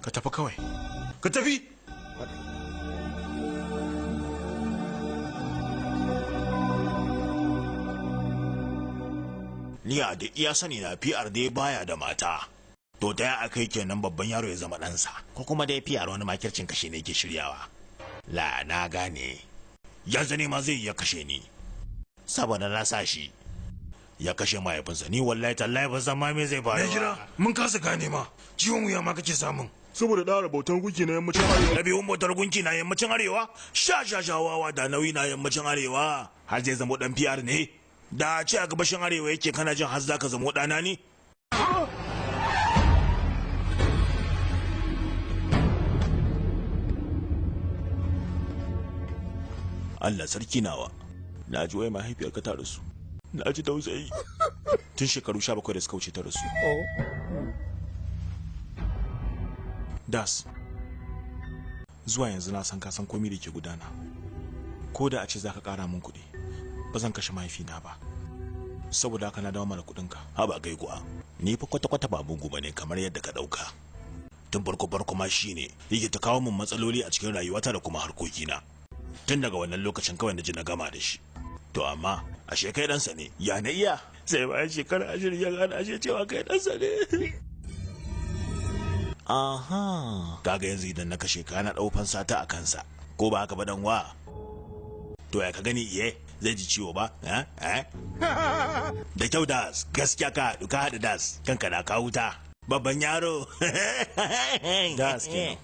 ka tafi kawai ka tafi. Ni a da iya sani na PR dai baya da mata. To ta ya aka yi kenan babban yaro ya zama ɗansa, ko kuma dai PR wani makircin kashe ne ke shiryawa. La na gane, yanzu ne ma zai iya kashe ni, saboda na sa shi ya kashe mahaifinsa. Ni wallahi tallahi ba san ma me zai faru. Jira, mun kasa gane ma, ciwon wuya ma kake samun. Saboda ɗara bautar gunki na yammacin arewa. Ɗabi'un bautar gunki na yammacin arewa? Shashawa da nauyi na yammacin arewa. Har zai zama ɗan PR ne? Da a ce a gabashin arewa yake kana jin har za ka zama ɗana ne? Allah sarki nawa, na ji wai mahaifiyarka ta rasu, na ji tausayi. Tun shekaru 17 da suka wuce ta rasu. Das, zuwa yanzu na san ka san komai da ke gudana. Ko da a ce za ka ƙara min kuɗi, ba zan kashe mahaifina ba. Saboda haka na dawo mana kuɗinka. Haba gai kuwa, ni fa kwata-kwata ba mugu ba ne kamar yadda ka ɗauka. Tun farko ma shi ne yake ta kawo min matsaloli a cikin rayuwata da kuma harkokina. Tun daga wannan lokacin kawai na ji na gama da shi. To amma ashe kai ɗansa ne, ya na iya sai bayan shekara 20 ya gane ashe cewa kai ɗansa ne. Aha, kaga yanzu idan na kashe ka na ɗau fansa ta a kansa, ko ba haka ba dan wa? To ya ka gani iye zai ji ciwo ba? Da kyau Das, gaskiya ka haɗu Das, kanka na ka wuta. Babban yaro. Das kenan.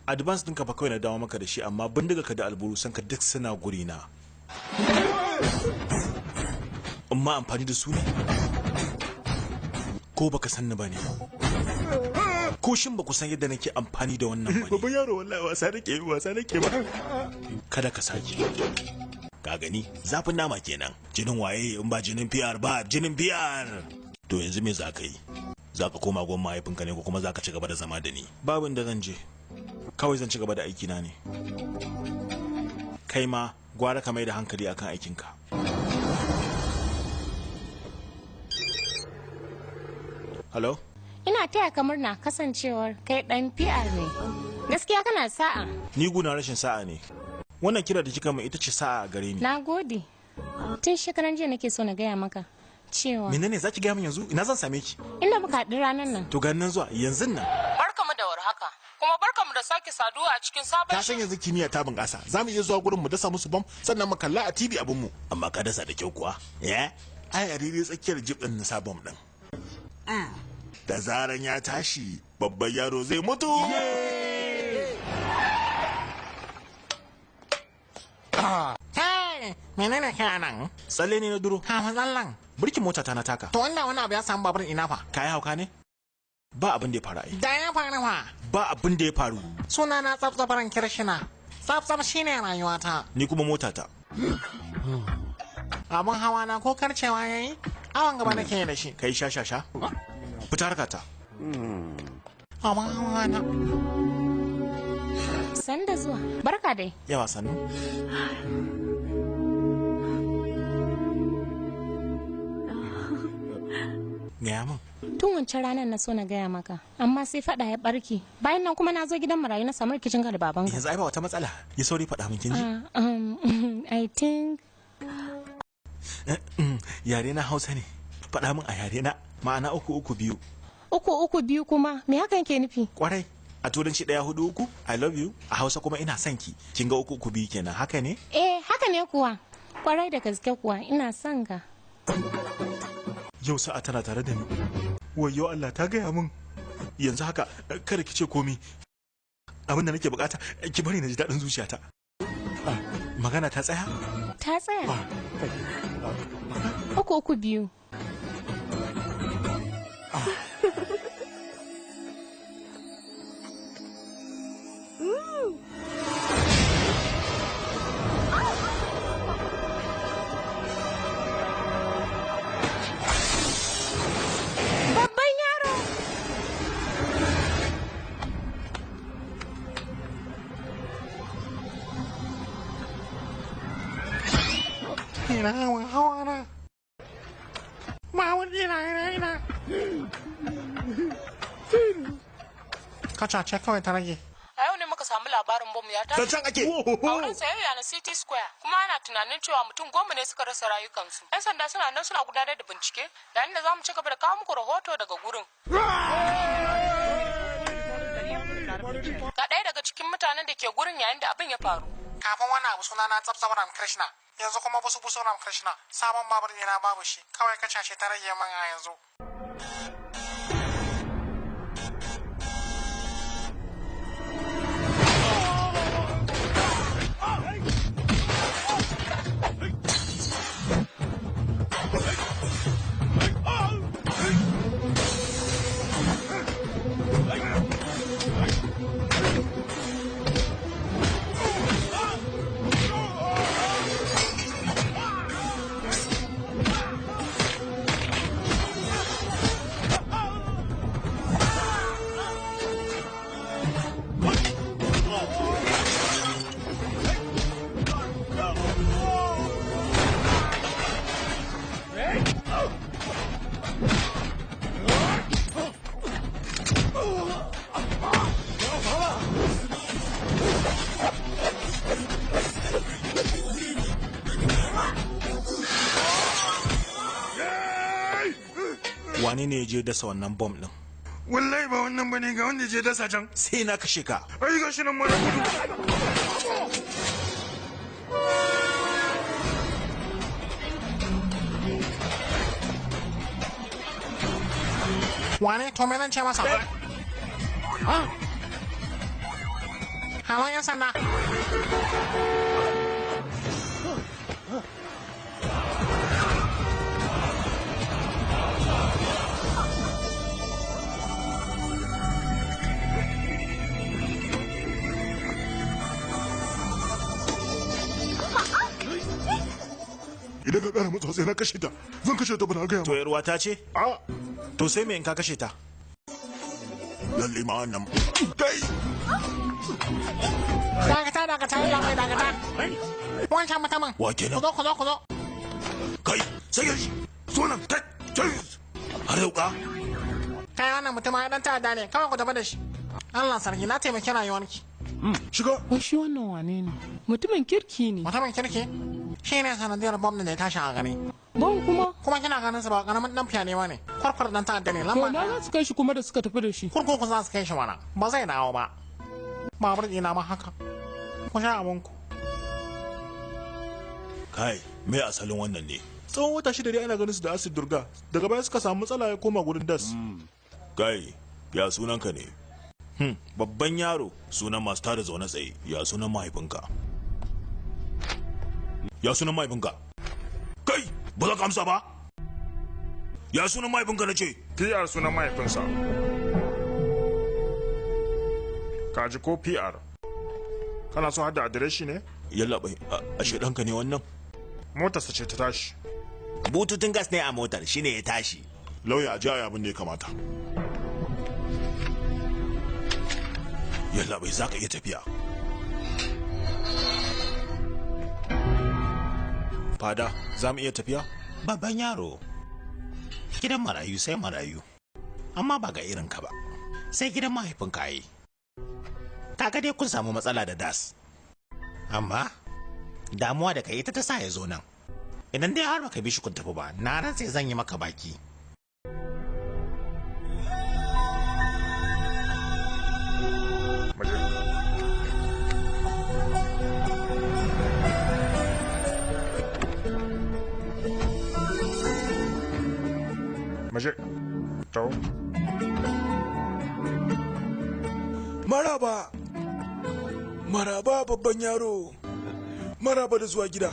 Advance ɗinka fa kawai na dawo maka da shi, amma bindiga ka da alburusan ka duk suna guri na. Amma amfani da su ne? Ko baka san ni ba ne? Ko shin ba ku san yadda nake amfani da wannan ba ne? Babban yaro wallahi wasa nake ba. Kada ka sake. Ka gani zafin nama kenan. Jinin waye in ba jinin PR ba, jinin PR. To yanzu me za ka yi? Za ka koma gon mahaifinka ne ko kuma za ka ci gaba da zama da ni? Babu inda zan je. Kawai zan ci gaba da aikina ne. Kai ma gwara ka mai da hankali akan aikinka. Hello? Ina taya ka murna kasancewar kai dan PR ne. Gaskiya kana sa'a. Ni guna rashin sa'a ne. Wannan kira da kika mai ita ce sa'a a gare ni. Na gode. Tun shekaran jiya nake so na gaya maka cewa. Menene zaki gaya min yanzu? Ina zan same ki? Inda muka haɗu ranar nan. To ga nan zuwa yanzu nan. Barkamu da warhaka. Kuma barkamu da sake saduwa a cikin sabon. Ka san yanzu kimiyya ta bunƙasa. Za mu iya zuwa gurin mu dasa musu bom sannan mu kalla a TV abin mu. Amma ka dasa da kyau kuwa. Ai a riri tsakiyar jib din na sabon din. Da zaran ya tashi babban yaro zai mutu. Menene ke nan? Tsalle ne na duro. Ha, tsallan. Birkin mota ta na taka. To wanda wani abu ya samu babur ina fa? Ka yi hauka ne? Ba abin da ya faru ai. Da ya faru fa? Ba abin da ya faru. Suna na tsaftsafaran kirshina. Tsaftsaf shine rayuwata. Ni kuma mota ta. Abun hawa na ko karcewa yayi? Awan gaba nake da shi. Kai sha. Fita harkata. Abun hawa na. Sanda zuwa. Barka dai. Yawa sannu. Gaya min. Tun wancan ranar na so na gaya maka, amma sai fada ya barke. Bayan nan kuma na zo gidan marayu na samu rikicin ka da babanka. Yanzu ai ba wata matsala. Ya sauri faɗa min kin ji? I think yare na Hausa ne. Faɗa min a yare na ma'ana 3-3-2. 3-3-2 kuma me hakan ke nufi? Kwarai. A turanci 1-4-3 I love you. A Hausa kuma ina son ki. Kin ga 3-3-2 kenan, haka ne? Haka ne kuwa. Kwarai da gaske kuwa ina son ka. Yau sa'a tana tare da ni. Wayyo Allah ta gaya min. Yanzu haka kada ki ce komi. Abin da nake bukata ki bari na ji daɗin zuciyata. Magana ta tsaya? Ta tsaya. 3-3-2. Ina hawa na. Mawar ina. kacace kawai ta rage. A yau ne muka samu labarin bom ya tashi. Can ake. A wurin sayayya na City Square kuma ana tunanin cewa mutum 10 ne suka rasa rayukansu. 'Yan sanda suna nan suna gudanar da bincike yayin da za mu ci gaba da kawo muku rahoto daga gurin. Ga ɗaya daga cikin mutanen da ke gurin yayin da abin ya faru. Kafin wannan abu suna na tsabtsabar Ram Krishna. Yanzu kuma busu Ram Krishna. Sabon babur na babu shi. Kawai kacace ta rage man a yanzu. Wani ne ya je dasa wannan bom din? Wallahi ba wannan bane, ga wanda je dasa can. Sai na kashe ka. Ai gashi nan mara gudu. Wane to me zan ce masa? Halon 'yan sanda. Idan ka kara matsa sai na kashe ta. Zan kashe ta bana gaya To ma. yarwa ta ce? A To sai me in ka kashe ta? lalle ma wannan. Kai. Dakata, yalla mai dakata. Wancan mutumin. Wa kenan? Ku zo. Kai, sai shi. So nan kai. Kai. Har yau ka? Kai wannan mutum ya dan ta'adda ne, kawai ku tafi da shi. Allah sarki na taimaki rayuwarki. Shiga. Wai shi wannan wane ne? Mutumin kirki ne. Mutumin kirki shi ne sanadiyar bom da ya tashi a gani. Bon kuma? Kuma kina ganin su ba karamin dan fiya ne ba ne. Kwarkwar dan ta'adda ne To lamba. na za su kai shi kuma da suka tafi da shi. Kurkuku za su kai shi mana. Ba zai dawo ba. Babur ɗina ma haka. Ku sha abinku. Kai, me asalin wannan ne? Tsawon wata shida dai ana ganin su da acid durga. Daga baya suka samu matsala ya koma gurin das. Kai, ya sunanka ne? Babban yaro, sunan masu tada zaune tsaye. Ya sunan mahaifinka? Ya sunan mahaifinka? Kai, ba za ka amsa ba? Ya sunan mahaifinka na ce? PR sunan mahaifinsa. Kaji ko PR? Kana so hada adireshi ne? Yallaɓai, ashe ɗanka ne wannan? Motarsa ce ta tashi. Bututun gas ne a motar, shine ya tashi. Lauya a jaya abin da ya kamata. Yallaɓai, za ka iya tafiya. Fada, za mu iya tafiya? Babban yaro. Gidan marayu sai marayu. Amma ba ga irinka ba. Sai gidan mahaifinka yi. Kaga dai kun samu matsala da das. Amma, damuwa da kai ita ta sa ya zo nan. Idan dai har baka bi shi kun tafi ba, na ran sai zan yi maka baki. Maje. Tawo. Maraba! Maraba babban yaro! Maraba da zuwa gida.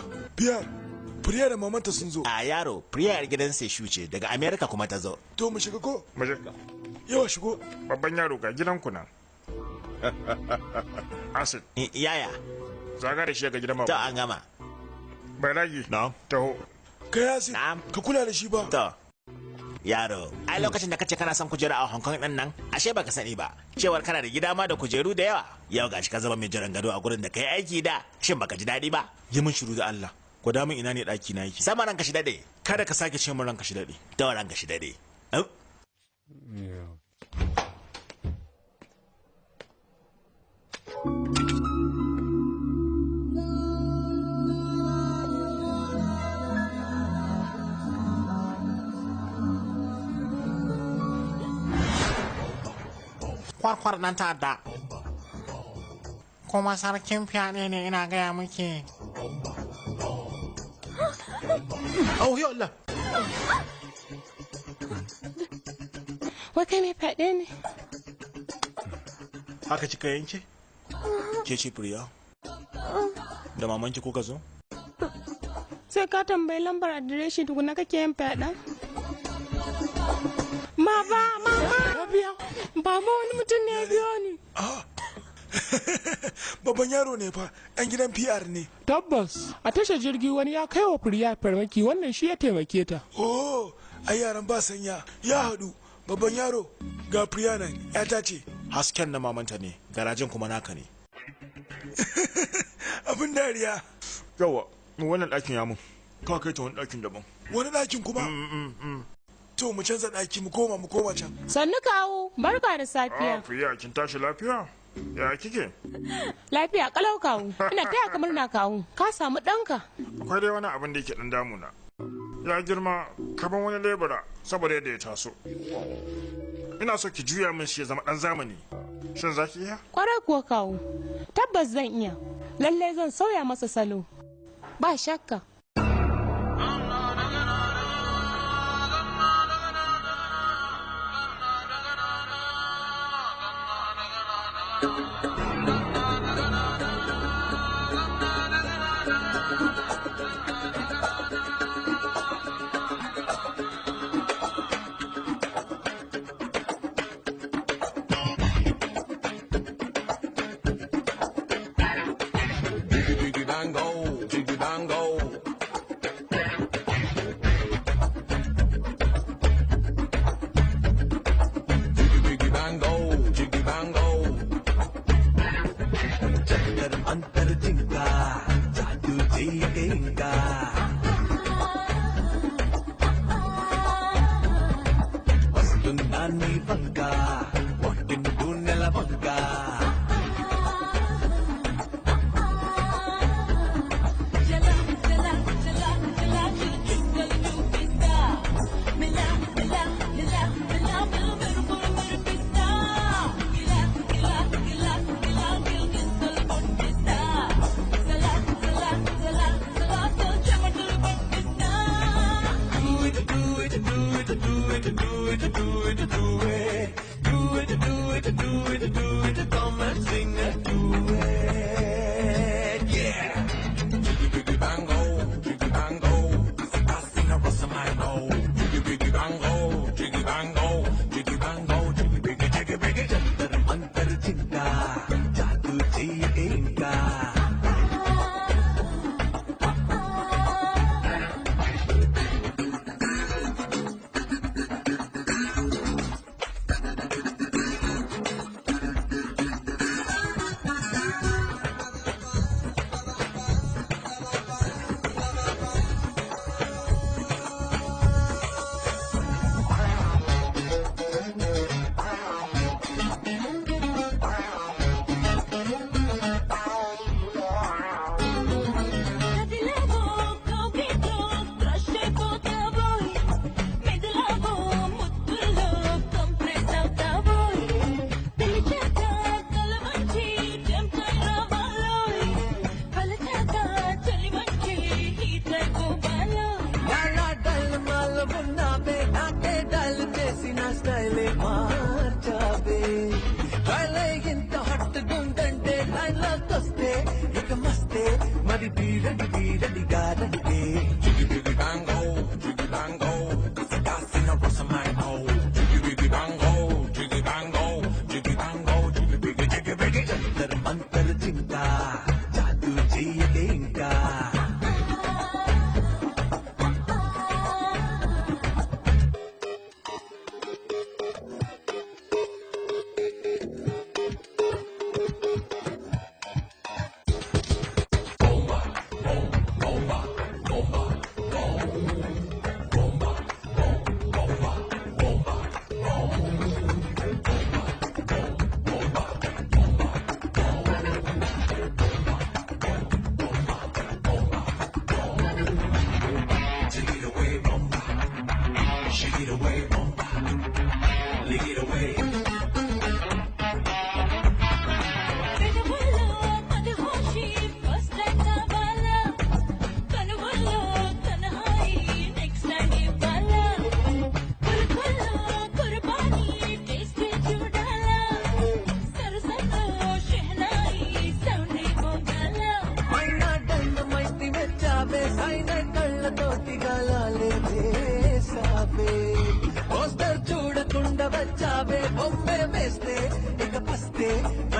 Priya da mamanta sun zo. A yaro, Priya gidan sai shuce daga Amerika kuma ta zo. To mu shiga ko? Maje. Yawa shigo. Babban yaro ga gidanku nan. Acid. Yaya, Zaga da shi ga gidan to mama. an gama. Bai ragi. No. Taho. Ka yasi. Na'am. Ka kula da shi ba. To, yaro, ai lokacin da kace kana son kujera a Hong Kong din nan, ashe baka sani ba. Cewar kana da gida ma da kujeru da yawa. Yau gashi ka zama mai jiran gado a gurin da kai aiki da. Shin baka ji daɗi ba? Yi min shiru da Allah. Gwada min ina ne ɗaki na yake. Sama ranka shi dade. Kada ka sake ce min ranka shi daɗe. To ranka shi dade. Au. Kwarkwar ɗan ta'adda. Kuma sarkin fyaɗe ne ina gaya muke. Oh, ya Allah. Wai kai mai fyaɗe ne? Haka kika yanke? Ke ce Priya? Da mamanki kuka zo? Sai ka tambayi lambar adireshi tukuna kake yin fyaɗen? Baba wani mutum ne ya biyo ni. Babban yaro ne fa, ɗan gidan PR ne. Tabbas, a tashar jirgi wani ya kai wa Priya farmaki, wannan shi ya taimake ta. Oh, ai yaran ba sanya, ya haɗu. Babban yaro, ga Priya nan, ƴata ce. Hasken na mamanta ne, garajin kuma naka ne. Abin dariya. Yawa, wannan ɗakin ya mun. Ka kai ta wani ɗakin daban. Wani ɗakin kuma? To mu canza ɗaki mu koma can. Sannu kawo, barka da safiya. Priya, kin tashi lafiya? Ya kike? Lafiya kalau kawo, ina taya ka murna kawo, ka samu ɗanka. Akwai dai wani abin da yake ɗan damuna. Ya girma kaman wani lebura saboda yadda ya taso. Ina so ki juya min shi ya zama ɗan zamani. Shin za ki iya? Kwarai kuwa kawo, tabbas zan iya. Lallai zan sauya masa salo. Ba shakka.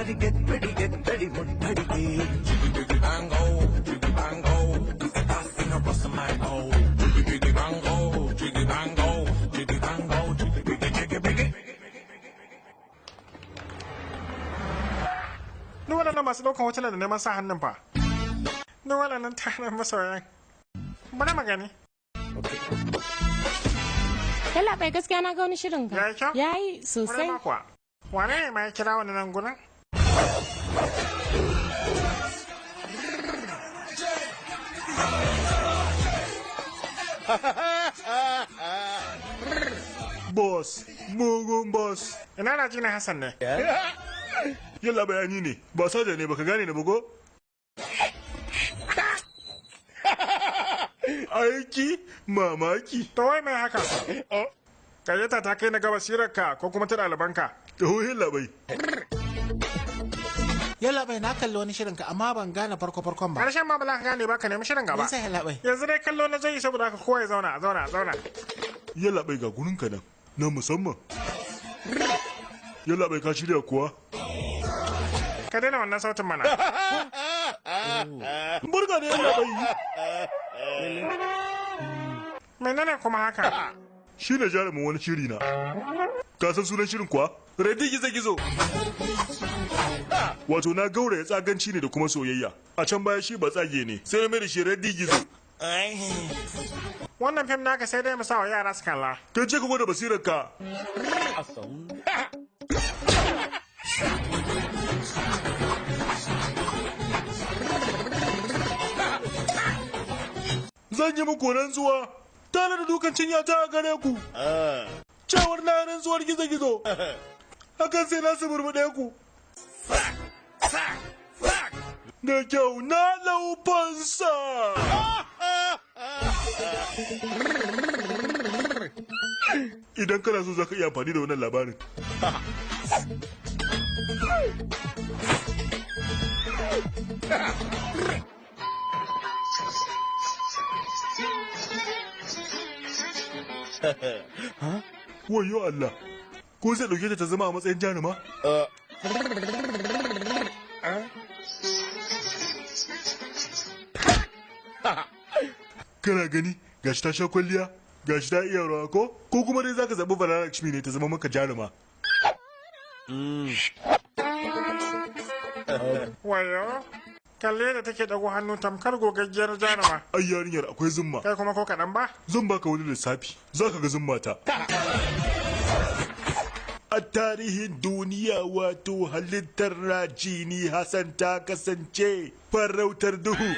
Duk waɗannan masu ɗaukan hotuna da neman sa hannun fa. Duk waɗannan tarin masoyan. Bari magani. Yalla bai gaskiya na ga wani shirin ka. Yayi kyau? Yayi sosai. Wani kuwa. Wane ne ma ya kira wani nan gurin? Boss, mugun boss. Ina na ji na Hassan ne. Yalla bayani ne, ba soja ne baka gane na bugo? Aiki mamaki. To wai mai haka? Gayyata ta kai na ga basirarka ko kuma ta ɗalibanka. Oh, yalla bai. Yalla bai na kalli wani shirin ka amma ban gane farkon ba. Ƙarshen ma ba za ka gane ba ka nemi shirin gaba. Yasa yalla bai. Yanzu dai kallo na zai saboda haka kowa ya zauna. Yalla bai ga gurin ka nan, na musamman. Yalla bai ka shirya kuwa? Ka daina wannan sautin mana. Burga ne yalla bai. Menene kuma haka? Shi ne jarumin wani shiri na. Ka san sunan shirin kuwa? Ready gizo-gizo. Wato na gauraya tsaganci ne da kuma soyayya. A can baya shi ba tsage ne. Sai na mai da shi ready gizo. Wannan fim naka sai dai mu sa wa yara su kalla. Kai ce ka gwada basirar ka. Zan yi muku rantsuwa. Tare da dukan cinya ta a gare ku. Cewar na rantsuwar gizo-gizo. Hakan sai na su burbuɗe ku. Da kyau na laufansa. Idan kana so za ka iya amfani da wannan labarin. Wayo Allah, ko zai ɗauke ta zama a matsayin jaruma? Kana gani gashi ta sha kwalliya, gashi ta iya rawa ko kuma dai zaka zaɓi Lakshmi ne ta zama maka jaruma. Wayo, kalle da take dago hannu tamkar gogaggiyar jaruma. Ai yarinyar akwai zumma. Kai kuma ko kaɗan ba? Zan baka wani lissafi, za ka ga zumma ta. A tarihin duniya wato halittar rajini Hassan ta kasance farautar duhu.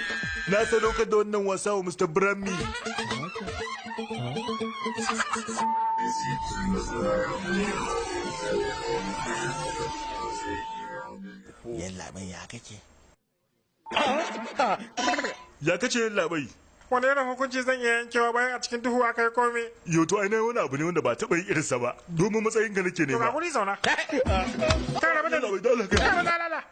Na sadaukar da wannan wasa wa Mr. Brahmi. Yalla bai ya kake? Ya kace yin labai? Wani irin hukunci zan iya yankewa bayan a cikin duhu aka yi komai? Yoto ainihin wani abu ne wanda ba taɓa yin irinsa ba. Domin matsayin ka nake To ga nema. guri zauna. Ka rabu da Labai dole ka. Ka lala.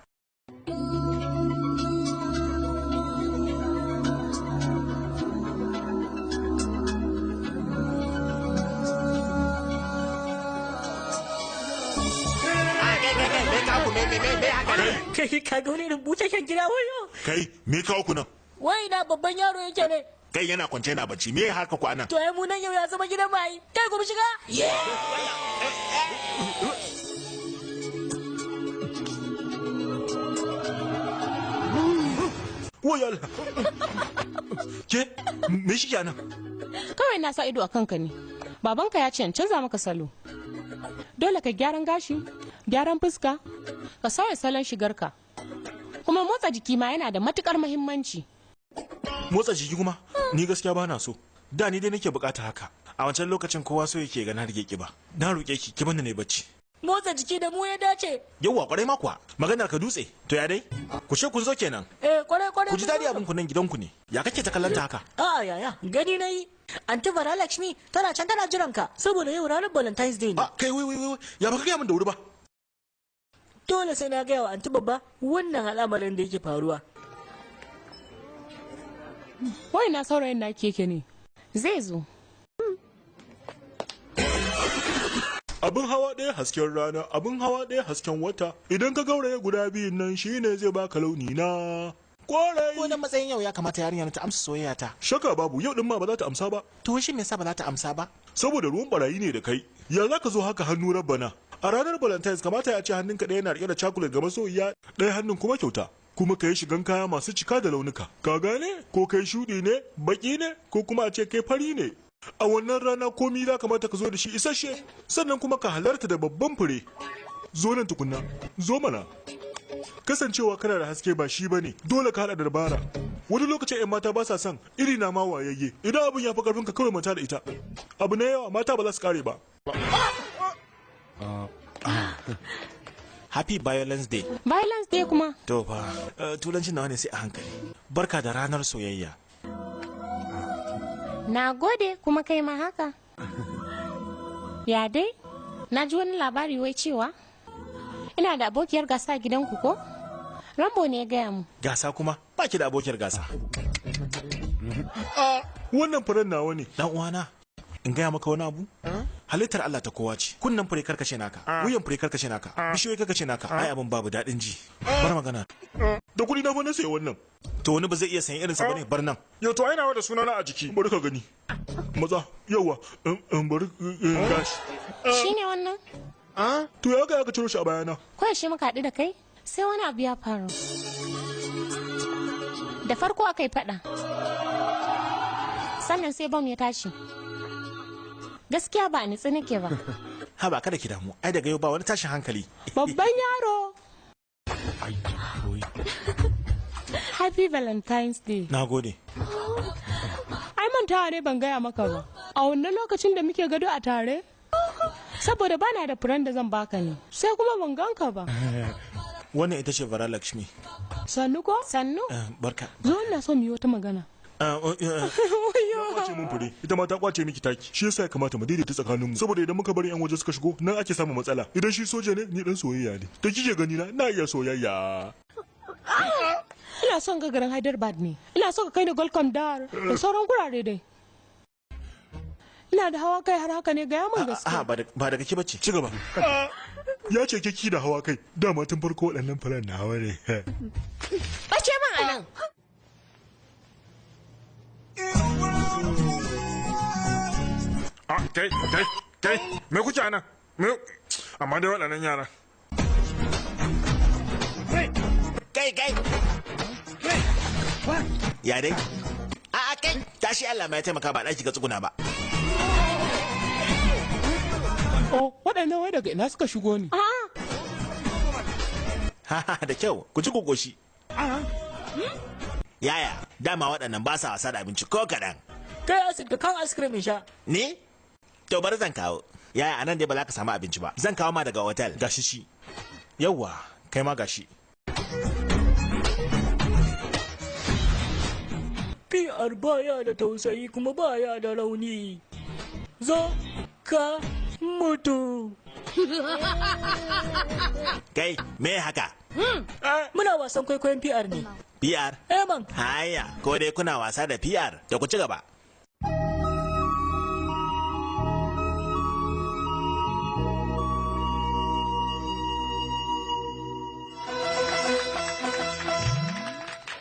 Kai ka ga wani busasshen gida wayo. Kai me kawo ku nan? Wai na babban yaro yake ne. Kai yana kwance yana bacci me haka ku anan? To ai mu nan yau ya zama gidan mai. Kai ku shiga. Wayo Allah. Ke me shi kenan? Kawai na sa ido a kanka ne. Babanka ya ce in canza maka salo. Dole ka gyaran gashi, gyaran fuska, ka sauya salon shigarka. Kuma motsa jiki ma yana da matukar muhimmanci. Motsa jiki kuma ni gaskiya ba na so. Da ni dai nake bukata haka. A wancan lokacin kowa so yake ga na rike kiba. Na roke ki banda ne bacci. Motsa jiki da mu ya dace. Yawwa kwarai ma kuwa. Maganar ka dutse. To ya dai? Ku ce kun zo kenan. Kwarai. Ku ji dadi abin ku nan gidanku ne. Ya kake ta kallanta haka? A'a yaya, gani nayi. Anti Lakshmi tana can tana jiran ka saboda yau ranar Valentine's Day ne. Kai wai ya baka gaya min da wuri ba. Dole sai na gaya wa anti babba wannan al'amarin da yake faruwa. Wai na saurayin na keke ne. Zai zo. abin hawa ɗaya hasken rana, abin hawa ɗaya hasken wata, idan ka gauraya guda biyun nan shine zai baka launi na kwarai. Ko da matsayin yau ya kamata yarinya ta amsa soyayya ta. Shaka babu, yau din ma ba za ta amsa ba. To shi me yasa ba za ta amsa ba? Saboda ruwan barayi ne da kai. Ya za ka zo haka hannu rabbana? A ranar Valentine's kamata ya ce hannunka ɗaya na riƙe da chocolate ga masoyiya, ɗaya hannun kuma kyauta. Kuma ka yi shigan kaya masu cika da launuka. Ka gane? Ko kai shuɗi ne, baƙi ne, ko kuma a ce kai fari ne. A wannan rana komi za kamata ka zo da shi isasshe, sannan kuma ka halarta da babban fure. Zo nan tukunna, zo mana. Kasancewa kana da haske ba shi bane, dole ka hada da dabara. Wani lokacin 'yan mata ba sa son iri na ma wayayye, idan abin ya fi karfin ka kawai mata da ita. Abu na yawa mata ba za su kare ba. Happy Violence Day. Violence Day kuma? To fa, turancin nawa ne sai a hankali. Barka da ranar soyayya. Na gode kuma kai ma haka. Ya dai? Na ji wani labari wai cewa ina da abokiyar gasa a gidanku ko? Rambo ne ya gaya mu. Gasa kuma? Ba ki da abokiyar gasa. Wannan furen nawa ne. Dan uwana, in gaya maka wani abu? Halittar Allah ta kowa ce. Kunnan fure karkace naka, wuyan fure karkace naka, bishiyoyi karkace naka. Ai abin babu daɗin ji. Bar magana. Da kuɗi na fa na sayi wannan. To wani ba zai iya sayan irinsa bane, bar nan. Yau to ai nawa da sunana a jiki. Bari ka gani. Maza, yawa, bari gashi. Shine wannan? To ya ga aka ciro shi a bayana. Ko yaushe muka haɗu da kai? Sai wani abu ya faru. Da farko aka yi faɗa. Sannan sai bam ya tashi. Gaskiya ba a nitsi nake ba. Ha ba kada ki damu, ai daga yau ba wani tashin hankali. Babban yaro. Happy Valentine's Day. Na gode. Ai mantawa ne ban gaya maka ba. A wannan lokacin da muke gado a tare? Saboda bana da furen da zan baka ne. Sai kuma ban ganka ba. Wannan ita ce Vara Lakshmi. Sannu ko? Sannu. Barka. Zo ina so mu yi wata magana. Ya kwace mun fure, ita ma ta kwace miki taki. Shi yasa ya kamata mu daidaita tsakanin mu. Saboda idan muka bari yan waje suka shigo, nan ake samun matsala. Idan shi soja ne, ni dan soyayya ne. Da kike gani na iya soyayya. Ina son ga garin Hyderabad ne. Ina so ka kai ni Golconda Dar da sauran gurare dai. Ina da hawa kai har haka ne ga yamin gaskiya. Ba daga ki bace. Ci gaba. Ya ce ki da hawa kai. Dama tun farko waɗannan furen na hawa ne. Bace man anan. Kai, me kuke anan? Amma dai waɗannan yara. Kai. Ya dai? Kai, tashi Allah ma ya taimaka ba ɗaki ga tsuguna ba. Oh, waɗannan wai daga ina suka shigo ni? Da kyau, ku ci kokoshi. Yaya, dama waɗannan ba sa wasa da abinci ko kaɗan. Kai da kan ice cream sha. Ni? To bari zan kawo. Yaya, anan dai ba za ka samu abinci ba. Zan kawo ma daga hotel. Gashi shi. Yawwa, kai ma gashi. PR baya da tausayi kuma baya da rauni. Zo ka mutu. Kai, me haka? Muna wasan kwaikwayon PR ne. PR? Man. Haya, ko dai kuna wasa da PR, da ku ci gaba.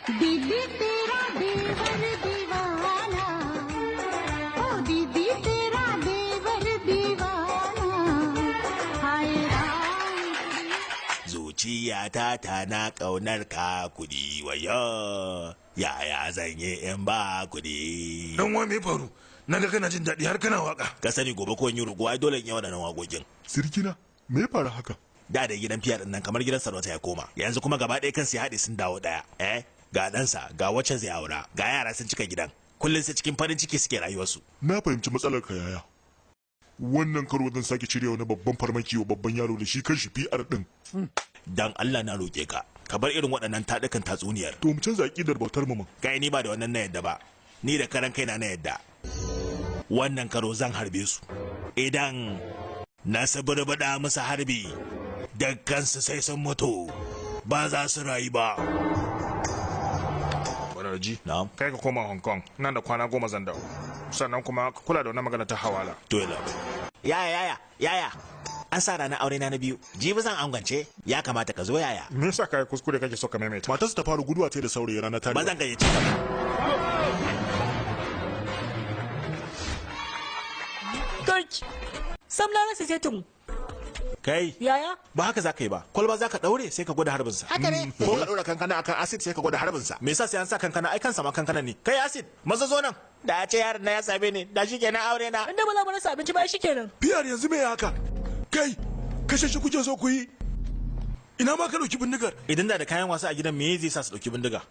दीदी तेरा देवर दीवाना ओ दीदी तेरा देवर दीवाना हाय Ram zuciyata tana ƙaunar ka kudi wayo yaya zan yi in ba kudi. Dan wa me faru? Na ga kana jin daɗi har kana waka. Ka sani gobe ko yin rugu ai dole in yi waɗannan waƙoƙin. Sirkina, me ya faru haka? Da gidan fiyar nan kamar gidan sarauta ya koma. Yanzu kuma gaba ɗaya kansu ya haɗe sun dawo ɗaya. Ga ɗansa, ga wacce zai aura, ga yara sun cika gidan. Kullum sai cikin farin ciki suke rayuwarsu. Na fahimci matsalar ka yaya. Wannan karo zan sake cire wani babban farmaki wa babban yaro da shi kanshi PR din. Dan Allah na roƙe ka, ka bar irin waɗannan taɗukan tatsuniyar. To mu canza aƙidar bautar mu. Kai ni ba da wannan na yadda ba. Ni da karan kaina na yadda. Wannan karo zan harbe su. Idan na suburbuɗa musu harbi, dukkansu sai sun mutu. Ba za su rayu ba. Ji, na'am. Kai ka koma Hong Kong nan da kwana 10 zan dawo. Sannan kuma ka kula da wannan magana ta hawala. Dole. Yaya. an sa ranar aure na biyu. Jibi zan angwance, ya kamata ka zo yaya. Me yasa kai kuskure kake so ka maimaita? Matarsa ta fara guduwa ta da saurayi ranar tare. Ba zan gayyace ka ba. Kai, sam na rasa setin. Kai, Yaya? ba haka za ka yi ba. Kwalba za ka daure sai ka gwada harbinsa. Haka ne. Ko ka daura kankana akan acid sai ka gwada harbinsa. Me yasa sai an sa kankana ai kansa ma kankana ne. Kai acid, maza zo nan. Da a ce yaron na ya same ni, da shi kenan aure na. Inda ba za mu rasa abinci ba shi kenan. Fiyar yanzu me haka? Kai, kashe shi kuke so ku yi? Ina ma ka dauki bindigar? Idan da kayan wasa a gidan me zai sa su dauki bindiga?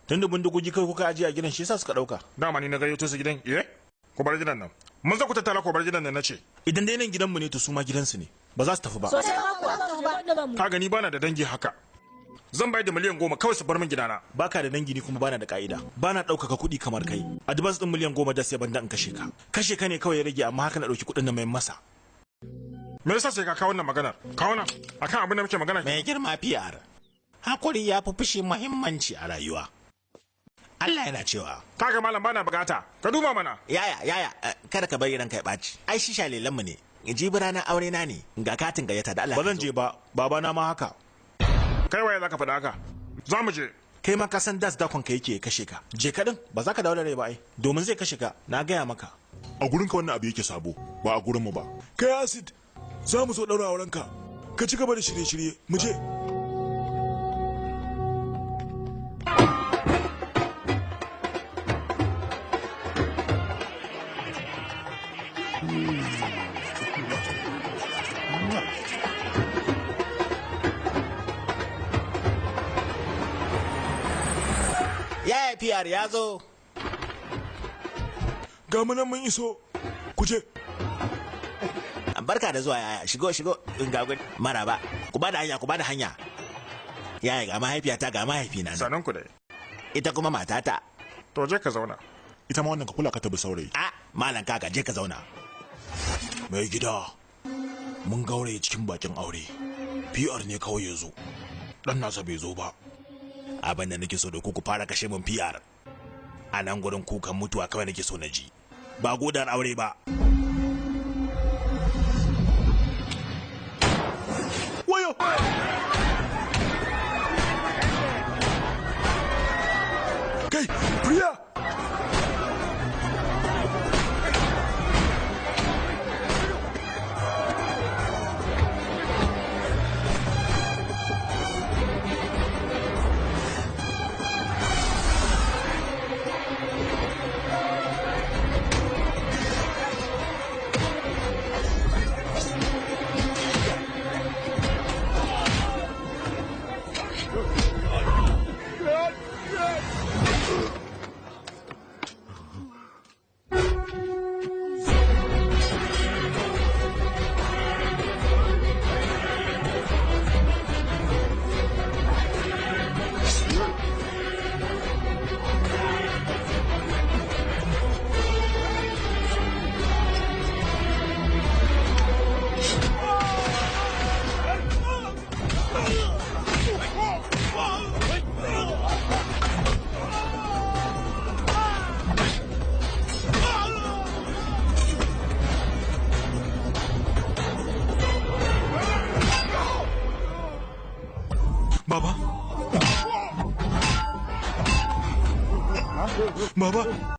Tunda bindigogi kai kuka ajiye a gidan shi yasa suka dauka. Dama ni na gayyato su gidan, ku bar gidan nan. Mun za ku tattara ku bar gidan nan nace. Idan dai nan gidanmu ne to su ma gidansu ne. Ba za su tafi ba. Sosai ma kuwa. Ka gani bana da dangi haka. Zan bayar da miliyan 10 kawai su bar min gidana. Baka da dangi ni kuma bana da ka'ida. Bana ɗaukaka kuɗi kamar kai. Advance din miliyan 10 da sai banda in kashe ka. Kashe ka ne kawai ya rage amma haka na ɗauki kuɗin nan mai masa. Me yasa sai ka kawo wannan maganar? Kawo nan akan abin da muke magana. Mai girma PR. Hakuri ya fi fushi muhimmanci a rayuwa. Allah yana cewa. Kaga malam bana bukata. Ka duba mana. Yaya, kada ka bari ranka ya ɓaci. Ai shi shalelan mu ne. Jibi ranar aure na ne. Ga katin gayyata da Allah. Ba zan je ba, babana ma haka. Kai waye zaka faɗa haka? Za mu je. Kai ma ka san das dakon ka yake kashe ka. Je ka din, ba za ka dawo da rai ba ai. Domin zai kashe ka. Na gaya maka. A gurin ka wannan abu yake sabo, ba a gurin mu ba. Kai acid, za mu zo daura auren ka. Ka ci gaba da shirye-shirye, mu je. Yaya PR ya zo. Ga mu nan mun iso. Ku je. Barka da zuwa yaya. Shigo. Ga gudu. Maraba. Ku ba da hanya. Yaya ga mahaifiyata ga mahaifina. Sanan ku dai. Ita kuma matata. To je ka zauna. Ita ma wannan ka kula ka tabi saurayi. Malam kaka je ka zauna. Mai gida. Mun gauraye cikin bakin aure. PR ne kawai ya zo. Dan nasa bai zo ba. Abin da nake so da ku fara kashe min PR. A nan gurin kukan mutuwa kawai nake so na ji. Ba godar aure ba. Wayo! Kai, Priya!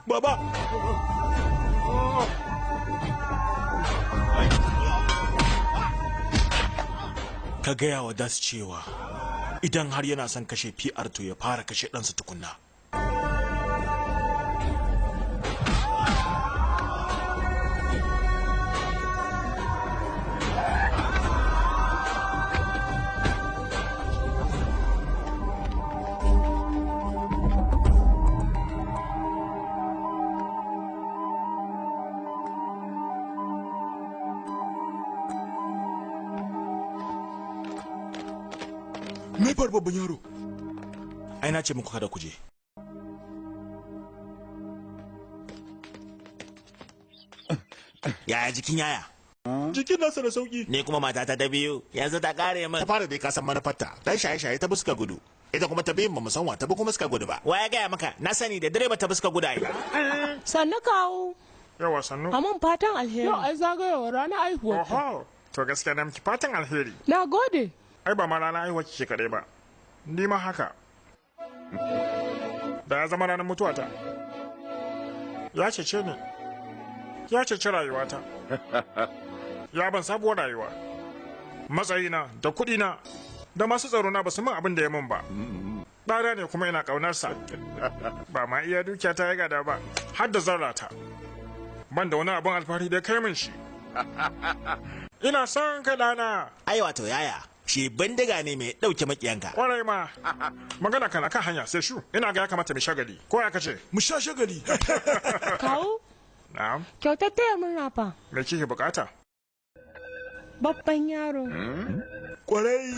Baba! Ka gaya wa Das cewa idan har yana son kashe PR to ya fara kashe ɗansa tukunna. Me far babban yaro? Ai na ce muku kada ku je. Yaya jikin yaya? Jikin nasa da sauki. Ne kuma matata ta biyu yanzu ta kare min. Ta fara dai ka san manufarta. Dan shaye-shaye ta buska gudu. Ita kuma ta biyin ba mu san wa ta bi kuma suka gudu ba. Wa ya gaya maka? Na sani da direba ta buska gudu ai. Sannu kawo. Yawa sannu. Amin fatan alheri. Yau ai zagayowar ranar aihuwa. Oho. To gaskiya na miki fatan alheri. Na gode. Ai ba ma rana haihuwa kike kaɗai ba. Ni ma haka. Da ya zama ranar mutuwata. Ya cece ni. Ya cece rayuwata. Ya ban sabuwar rayuwa. Matsayina da kuɗina da masu tsaro na ba su min abin da ya min ba. Ɗana ne kuma ina ƙaunarsa. Ba ma iya dukiya ta ya gada ba, har da zarrata. Ban da wani abin alfahari da kai min shi. Ina son ka ɗana. Ai wato yaya, shi bindiga ne mai ɗauke makiyanka. Kwarai ma, magana kan akan hanya sai shu. Ina ga ya kamata mu shagali. Ko ya kace? Mu sha shagali. Kawu? Na'am. Kyautar taya murna fa. Me kike bukata? Babban yaro. Kwarai.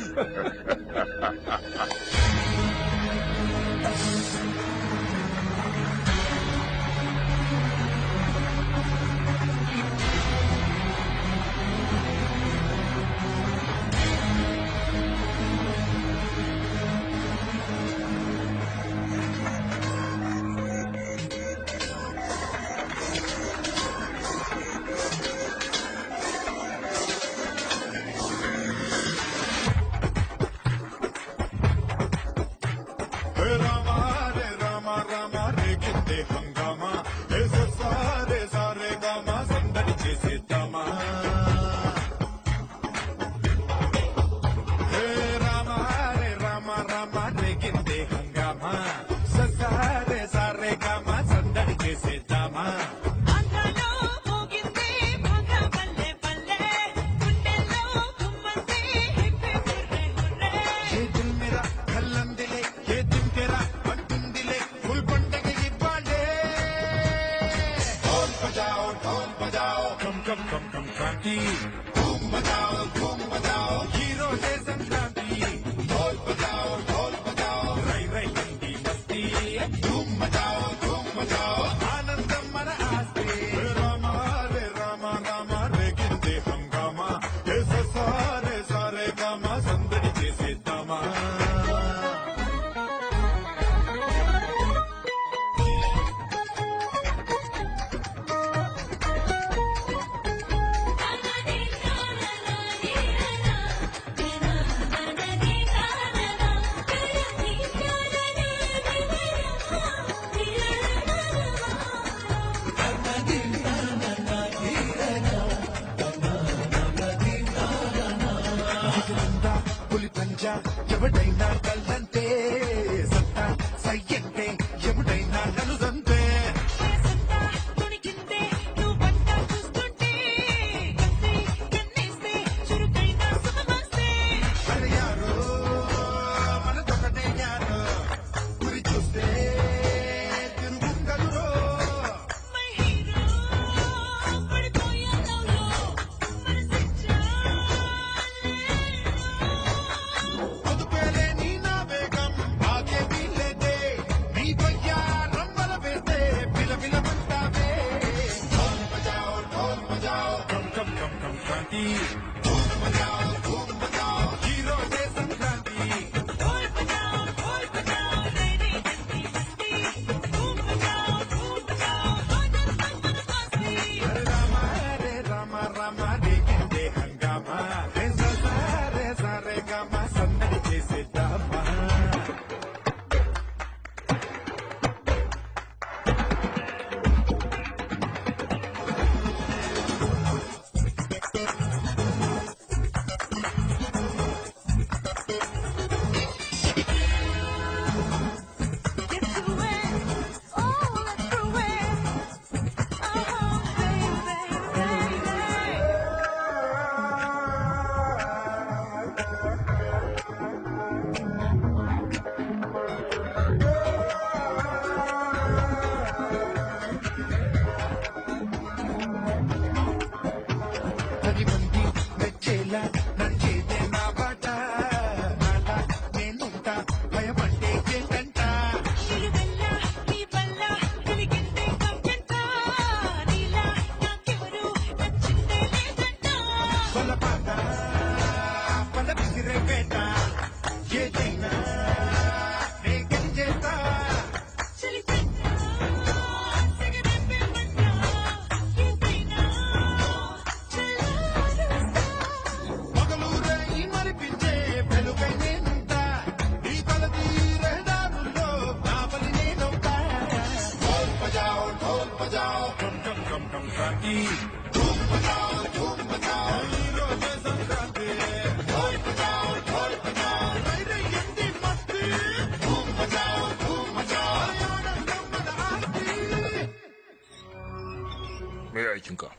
aikinka?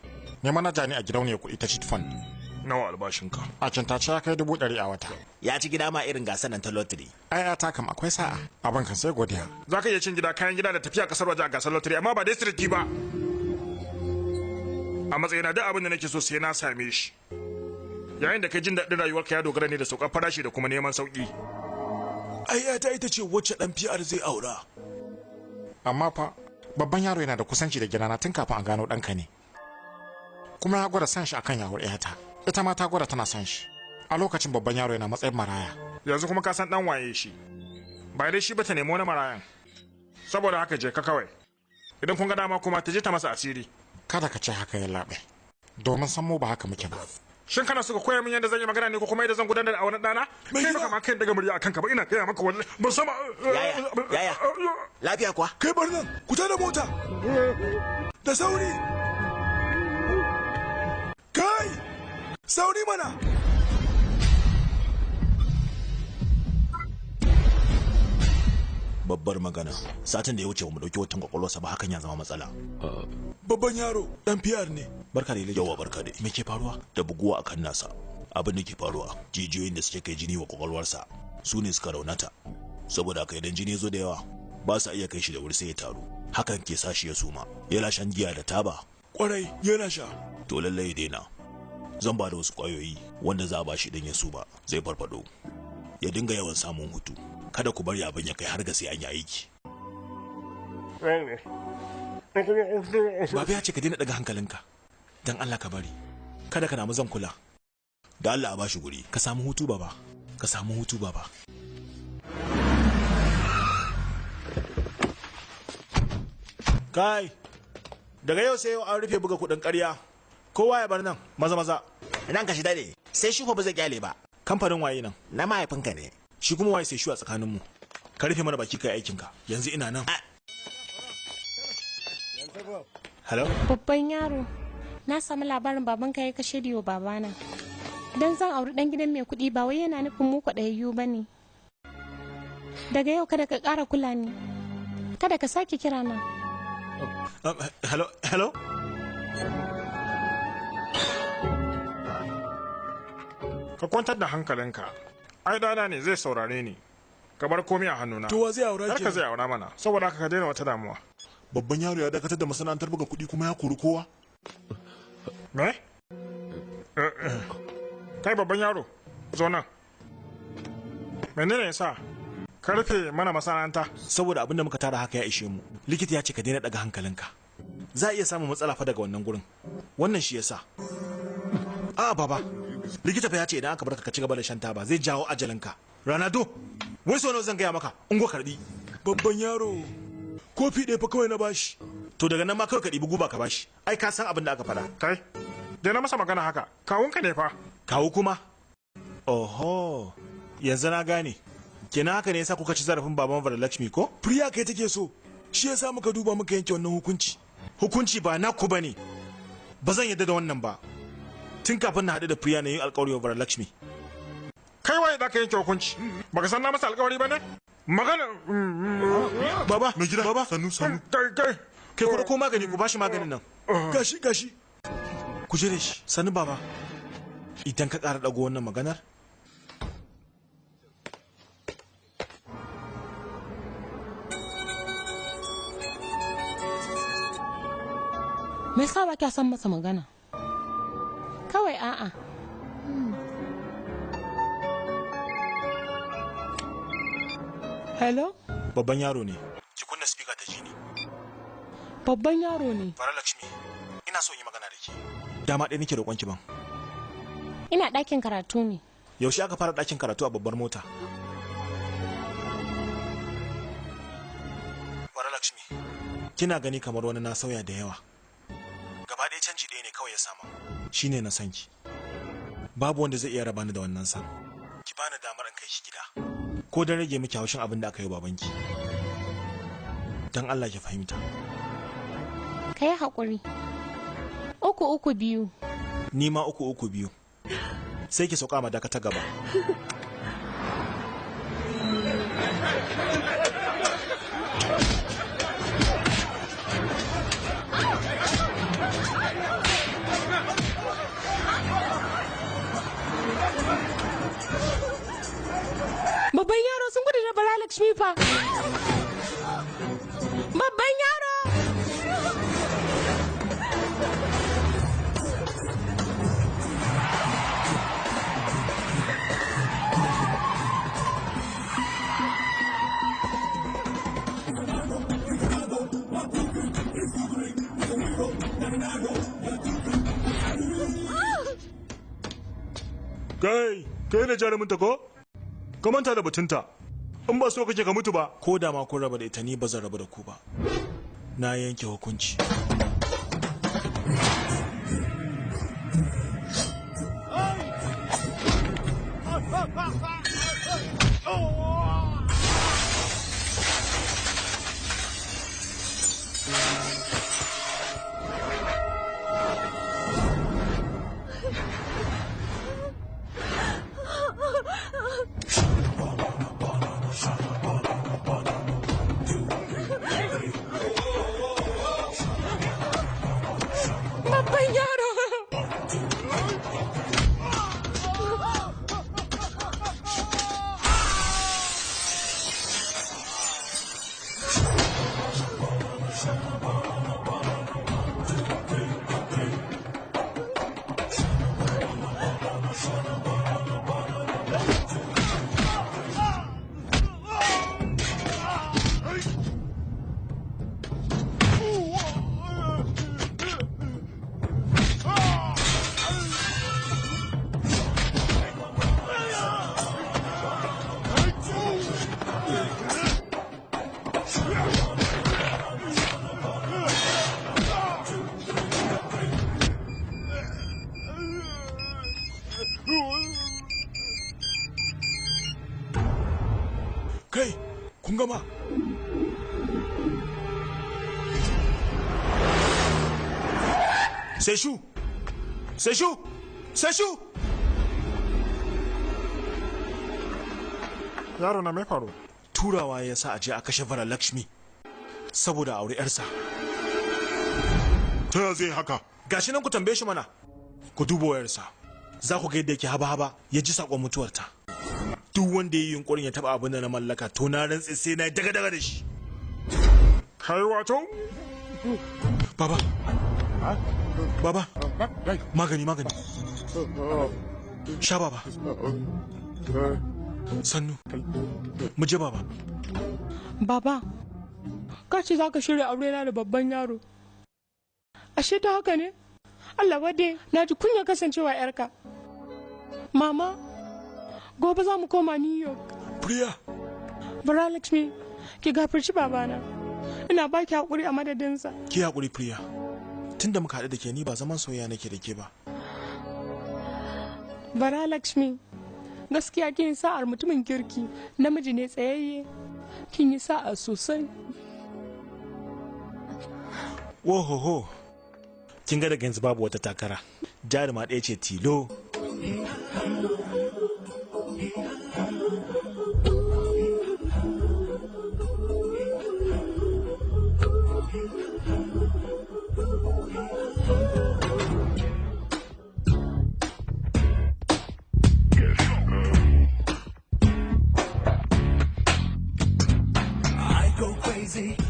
ne manaja ne a gidauniyar kuɗi ta cheat fund. Nawa albashinka? A kintace ya kai 100,000 a wata. Ya ci gida ma irin gasar nan ta lottery. Ai ya ta kam akwai sa'a. Abin kan sai godiya. Za ka iya cin gida, kayan gida da tafiya kasar waje a gasar lottery, amma ba district ba. A matsayina duk abin da nake so sai na same shi. Yayin da kai jin daɗin rayuwarka ya dogara ne da saukar farashi da kuma neman sauƙi. Ai ta ita ce wacce ɗan PR zai aura. Amma fa babban yaro yana da kusanci da gidana tun kafin a gano ɗanka ne. Kuma ya gwada san shi akan yawar ƴata. Ita ma ta gwada tana san shi. A lokacin babban yaro yana matsayin maraya. Yanzu kuma ka san ɗan waye shi. Ba dai shi ba ta nemo wani marayan. Saboda haka je ka kawai. Idan kun ga dama kuma ta je ta masa asiri. Kada ka ce haka ya laɓe. Domin san mu ba haka muke ba. Shin kana suka koya min yadda zan yi magana ne ko kuma yadda zan gudanar da auren ɗana? Kai baka ma kai daga murya akan ka ba, ina gaya maka wallahi ban sama. Yaya lafiya kuwa? Kai bar nan, ku tada mota. Da sauri. Kai! Sauri mana. Babbar magana. Satin da ya wuce mu dauki watan kwakwalwarsa ba, hakan ya zama matsala. Babban yaro dan PR ne. Barka da yawa, barka da. Me ke faruwa? Da buguwa akan nasa. Abin da ke faruwa, jijiyoyin da suke kai jini wa kwakwalwarsa su ne suka raunata. Saboda haka idan jini ya zo da yawa ba sa iya kai shi da wuri sai ya taru. Hakan ke sa shi ya suma. Yana shan giya da taba. Kwarai yana sha. To lallai ya daina. Zan ba da wasu kwayoyi wanda za a ba shi idan ya suma zai farfado. Ya dinga yawan samun hutu. Kada ku bari abin ya kai har ga sai an yi aiki. Baba ya ce ka daina daga hankalinka. Dan Allah ka bari. Kada ka namu zan kula. Da Allah a bashi guri. Ka samu hutu baba. Ka samu hutu baba. Kai. Daga yau sai yau an rufe buga kudin ƙarya. Kowa ya bar nan, maza maza. Nan ka shi dade. Sai shi ko ba zai kyale ba. Kamfanin waye nan? Na mahaifinka ne. Shi kuma waye sai shi a tsakaninmu. Ka rufe mana baki kai aikinka. Yanzu ina nan. Hello? Babban yaro, na samu labarin babanka ya kashe diyo babana. Dan zan auri dan gidan mai kuɗi ba wai yana nufin mu kwaɗayayyu ba ne. Daga yau kada ka ƙara kula ni. Kada ka sake kira na. Hello? Ka kwantar da hankalinka. Ai dana ne zai saurare ni. Ka bar komai a hannuna. To wa zai aura ki? Ka zai aura mana. Saboda haka ka daina wata damuwa. Babban yaro ya dakatar da masana'antar buga kuɗi kuma ya kori kowa. Me? Kai babban yaro, zo nan. Menene yasa? Ka rufe mana masana'anta. Saboda abinda muka tara haka ya ishe mu. Likita ya ce ka daina daga hankalinka. Za a iya samun matsala fa daga wannan gurin. Wannan shi yasa. A'a baba. Likita fa ya ce idan aka barka ka ci gaba da shan taba zai jawo ajalinka. Ranado, wai so nawa zan gaya maka? Ungo karbi. Babban yaro. Kofi ɗaya fa kawai na bashi. To daga nan ma kawai ka ɗibi guba ka bashi. Ai ka san abin da aka faɗa. Kai, dai na masa magana haka. Kawunka ne fa. Kawu kuma? Oho, yanzu na gane. Kenan haka ne yasa kuka ci zarafin baban Varalakshmi ko? Priya kai take so. Shi yasa muka duba muka yanke wannan hukunci. Hukunci ba naku bane. Ba zan yadda da wannan ba. Tun kafin na haɗu da Priya na yin alƙawari wa Varalakshmi. Kai waye za ka yanke hukunci? Baka san na masa alƙawari ba ne? Magana. Baba, mai gida. Baba, sannu. Kai. Kai kuma ko magani ku bashi maganin nan. Gashi. Ku jire shi. Sannu baba. Idan ka ƙara ɗago wannan maganar. Me yasa ba kya san masa magana? Kawai a'a. Hello? Babban yaro ne. Ki kunna speaker ta ji ni. Babban yaro ne. Varalakshmi, ina so in yi magana da ke. Dama ɗaya nake roƙon ki ban. Ina ɗakin karatu ne. Yaushe aka fara ɗakin karatu a babbar mota? Varalakshmi, kina gani kamar wani na sauya da yawa. Gaba ɗaya canji ɗaya ne kawai ya sama. Shine na san ki. Babu wanda zai iya raba ni da wannan san. Ki bani damar in kai shi gida. Ko dan rage miki haushin abin da aka yi babanki. Dan Allah ki fahimta. Ka yi haƙuri. 3-3-2. Ni ma 3-3-2. Sai ki sauka ma daka ta gaba. Babban yaro sun gudu da Bala Lakshmi fa. Babban yaro. Kai ne jarumin ta ko? Ka manta da batunta. In ba so kake ka mutu ba. Ko da ma kun raba da ita ni ba zan raba da ku ba. Na yanke hukunci. Babban yaro. Kai, kun gama. Seshu! Seshu! Seshu! Yaro na mai faru? Turawa ya sa a je a kashe Vara Lakshmi saboda aure 'yarsa. Ta ya zai haka? Gashi nan ku tambaye shi mana. Ku duba wayarsa. Za ku ga yadda yake haba-haba ya ji sakon mutuwarta. Duk wanda ya yi yunkurin ya taba abin da na mallaka to na rantse sai na daga-daga da shi. Kai wato? Baba. Baba. Magani. Sha baba. Sannu. Mu je baba. Baba, ka ce za ka shirya aure na da babban yaro. Ashe ta haka ne? Allah wade, na ji kunya kasancewa 'yarka. Mama, gobe za mu koma New York. Priya. Bara Lakshmi, ki gafarci babana. Ina baki haƙuri a madadinsa. Ki haƙuri Priya. Tunda muka haɗu da ke ni ba zaman soyayya nake da ke ba. Bara Lakshmi, gaskiya kin yi sa'ar mutumin kirki, namiji ne tsayayye. Kin yi sa'a sosai. Wohoho. Kin ga daga yanzu babu wata takara. Jaruma ɗaya ce tilo.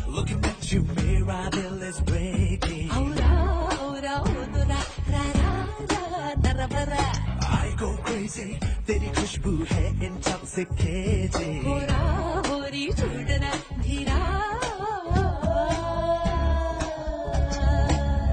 Looking at you, mirror is breaking. I go crazy, तेरी खुशबू है intoxicating.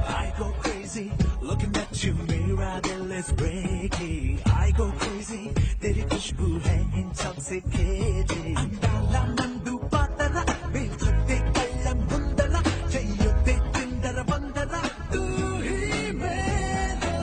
I go crazy, looking at you, mirror is breaking. I go crazy, तेरी खुशबू है intoxicating. अंदाला मंदू पातरा, बेचते कलम बुंदला, चाहिए ते चिंदर बंदला, तू ही मेरा.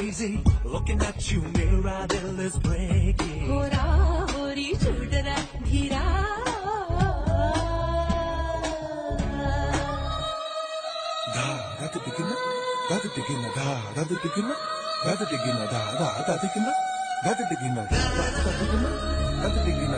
crazy looking at you, mirror is breaking. Hora hori chudra dhira. Da da digina, da digina, da digina, da digina, da digina, da digina, da digina, da digina, da digina.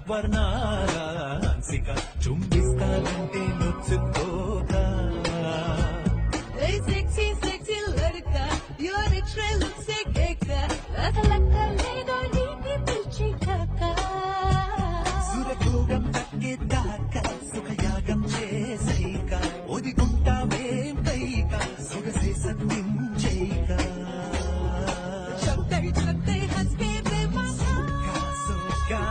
Varnaransika chumbistalante nutsukoka. Hey sexy sexy ladka, your extra look se keka. Lakka ledo liti pichi kaka. Surakogam takke taka, sukayagam chesaika. Odi gunta mem kaika, sugase sattim cheika. Chaktai chaktai haske be mama. Suka